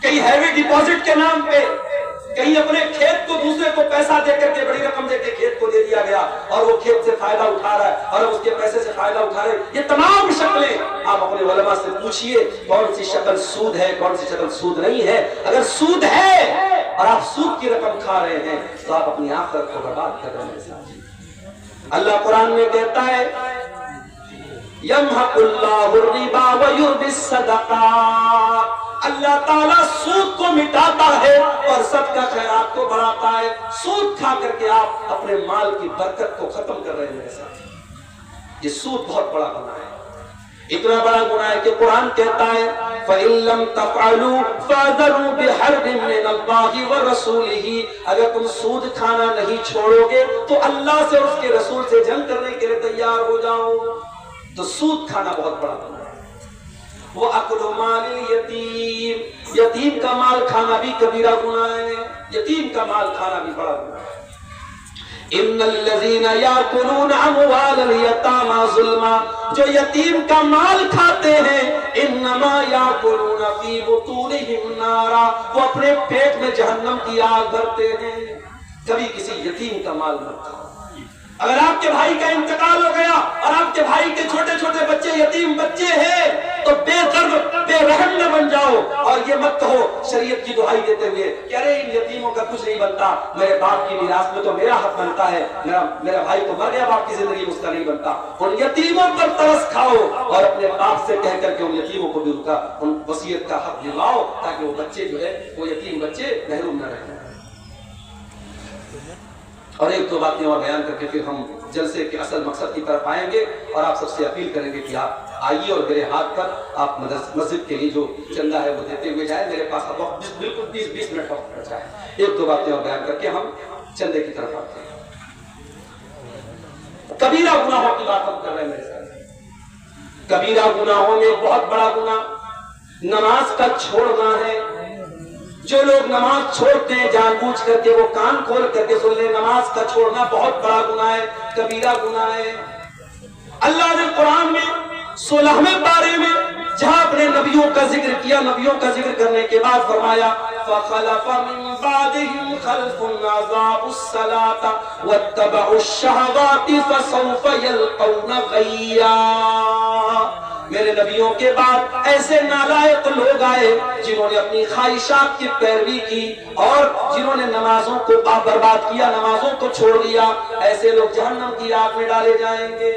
कहीं हैवी डिपॉजिट के नाम पे, कहीं अपने खेत को दूसरे को पैसा देकर के, बड़ी रकम देकर खेत को दे दिया गया और वो खेत से फायदा उठा रहा है और उसके पैसे से फायदा उठा रहे। ये तमाम शक्लें आप अपने उलमा से पूछिए कौन सी शक्ल सूद है, कौन सी शक्ल सूद नहीं है। अगर सूद है और आप सूद की रकम खा रहे हैं तो आप अपनी आखिरत को बर्बाद कर रहे हैं। अल्लाह कुरान में कहता है यमहकुल्लाहु रिबा व युर्बिस सदक़ात, अल्लाह ताला सूद को मिटाता है और सदका खैरात को बढ़ाता है। सूद खा करके आप अपने माल की बरकत को खत्म कर रहे हैं मेरे साथ। ये सूद बहुत बड़ा गुनाह है। इतना बड़ा गुनाह है कि कुरान कहता है फ़इल्लम तफ़अलू फ़अज़रू बिहर्बिन मिनल्लाहि व रसूलिही, अगर तुम सूद खाना नहीं छोड़ोगे तो अल्लाह से और उसके रसूल से जंग करने के लिए तैयार हो जाओ। तो सूद खाना बहुत बड़ा गुनाह है। वो अकुलु मालिल यतीम, यतीम का माल खाना भी कबीरा गुनाह है। यतीम का माल खाना भी बड़ा गुनाह है। इन्नल्लज़ीना याकुलूना अमवालल यतामा ज़ुल्मा, जो यतीम का माल खाते हैं, इन्नमा याकुलूना फी बुतूनिहिम नारा, वो अपने पेट में जहन्नम की आग भरते हैं। कभी किसी यतीम का माल मत खाओ। अगर आपके भाई का इंतकाल हो गया और आपके भाई के छोटे छोटे बच्चे यतीम बच्चे हैं तो बेदर्द बेरहम न बन जाओ और ये मत कहो शरीयत की दुहाई देते हुए कि अरे इन यतीमों का कुछ नहीं बनता, मेरे बाप की मीरास में तो मेरा हक बनता है, मेरा भाई तो मर गया, बाप की जिंदगी में उसका नहीं बनता। उन यतीमों पर तरस खाओ और अपने बाप से कह करके उन यतीमों को भी उन वसीयत का हक दिलवाओ ताकि वो बच्चे जो है वो यतीम बच्चे महरूम न रहे। और एक दो बातें और बयान करके फिर हम जलसे के असल मकसद की तरफ आएंगे और आप सबसे अपील करेंगे कि आप आइए और मेरे हाथ पर आप मस्जिद के लिए जो चंदा है वो देते हुए जाए। मेरे पास अब बिल्कुल 20 मिनट वक्त बचा है। एक दो बातें और बयान करके हम चंदे की तरफ आते हैं। कबीरा गुनाहों की बात हम कर रहे हैं मेरे साथ। कबीरा गुनाहों में बहुत बड़ा गुनाह नमाज का छोड़ना है। जो लोग नमाज छोड़ते हैं जानबूझ करके, वो कान खोल करके सुन ले, नमाज का छोड़ना बहुत बड़ा गुनाह है, कबीरा गुनाह है। अल्लाह ने कुरान में 16वें पारे में जहां अपने नबियों का जिक्र किया, नबियों का जिक्र करने के बाद फरमाया फखलफ मिन बादिहिम खल्फुन अज़ाउस सलाता वत्तबउश शहवाति फसौफ यल्कौना गय्या। मेरे नबियों के बाद ऐसे नालायक लोग आए जिन्होंने अपनी ख्वाहिशात की पैरवी की और जिन्होंने नमाजों को बर्बाद किया, नमाजों को छोड़ दिया। ऐसे लोग जहन्नम की आग में डाले जाएंगे।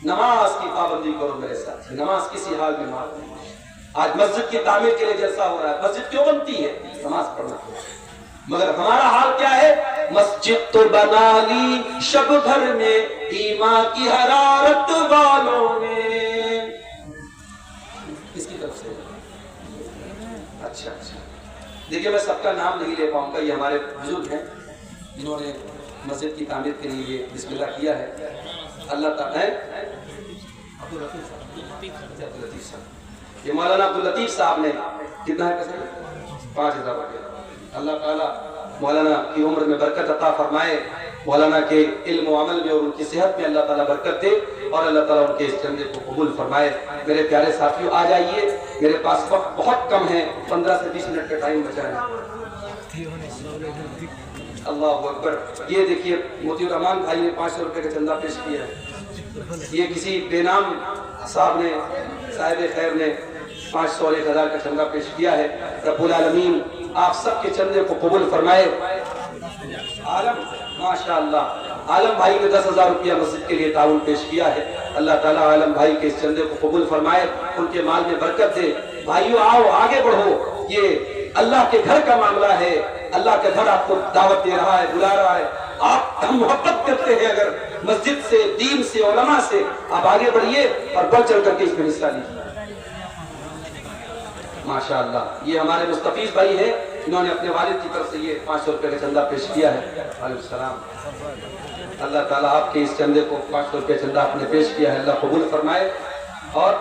नमाज की पाबंदी करो मेरे साथ। नमाज किसी हाल में माफ नहीं। आज मस्जिद की तामीर के लिए जलसा हो रहा है। मस्जिद क्यों बनती है? नमाज पढ़ना। मगर हमारा हाल क्या है? मस्जिद तो बना ली शब भर में ईमान की हरारत वालों ने। किसकी तरफ से? अच्छा अच्छा, देखिए मैं सबका नाम नहीं ले पाऊंगा। ये हमारे बुजुर्ग हैं जिन्होंने मस्जिद की तामीर के लिए ये बिस्मिल्लाह किया है। अल्लाह ताला है अब्दुल लतीफ साहब, ये मौलाना अब्दुल लतीफ साहब ने कितना है पैसा? 5000 रुपया। अल्लाह ताला मौलाना की उम्र में बरकत अता फरमाए, मौलाना के इल्म व अमल में और उनकी सेहत में अल्लाह ताला बरकत दे और अल्लाह ताला उनके इस चंदे को कबूल फरमाए। मेरे प्यारे साथियों आ जाइए, मेरे पास वक्त बहुत कम है, 15 से 20 मिनट का टाइम बचा है। अल्लाह अकबर। ये देखिए मोती रहमान भाई ने 500 रुपए का चंदा पेश किया है। ये किसी बेनाम साहब ने, साहिब खैर ने 500 और 1000 का चंदा पेश किया है। रब्बुल आलमीन आप सबके चंदे को कबूल फरमाए। आलम माशाअल्लाह, आलम भाई ने 10,000 रुपया मस्जिद के लिए ताउन पेश किया है। अल्लाह ताला आलम भाई के इस चंदे को कबूल फरमाए, उनके माल में बरकत दे। भाइयों आओ आगे बढ़ो, ये अल्लाह के घर का मामला है। अल्लाह का घर आपको दावत दे रहा है, बुला रहा है। आप हम मोहब्बत करते हैं अगर मस्जिद से, दीन से, उलमा से, आप आगे बढ़िए और बढ़ चढ़ करके इसमें हिस्सा लीजिए। माशाअल्लाह ये हमारे मुस्तफीज भाई है, इन्होंने अपने वालिद की तरफ से ये 500 रुपए का चंदा पेश किया है। वालेकुम सलाम। अल्लाह ताला आपके इस चंदे को 500 रुपये चंदा आपने पेश किया है, अल्लाह कबूल फरमाए। और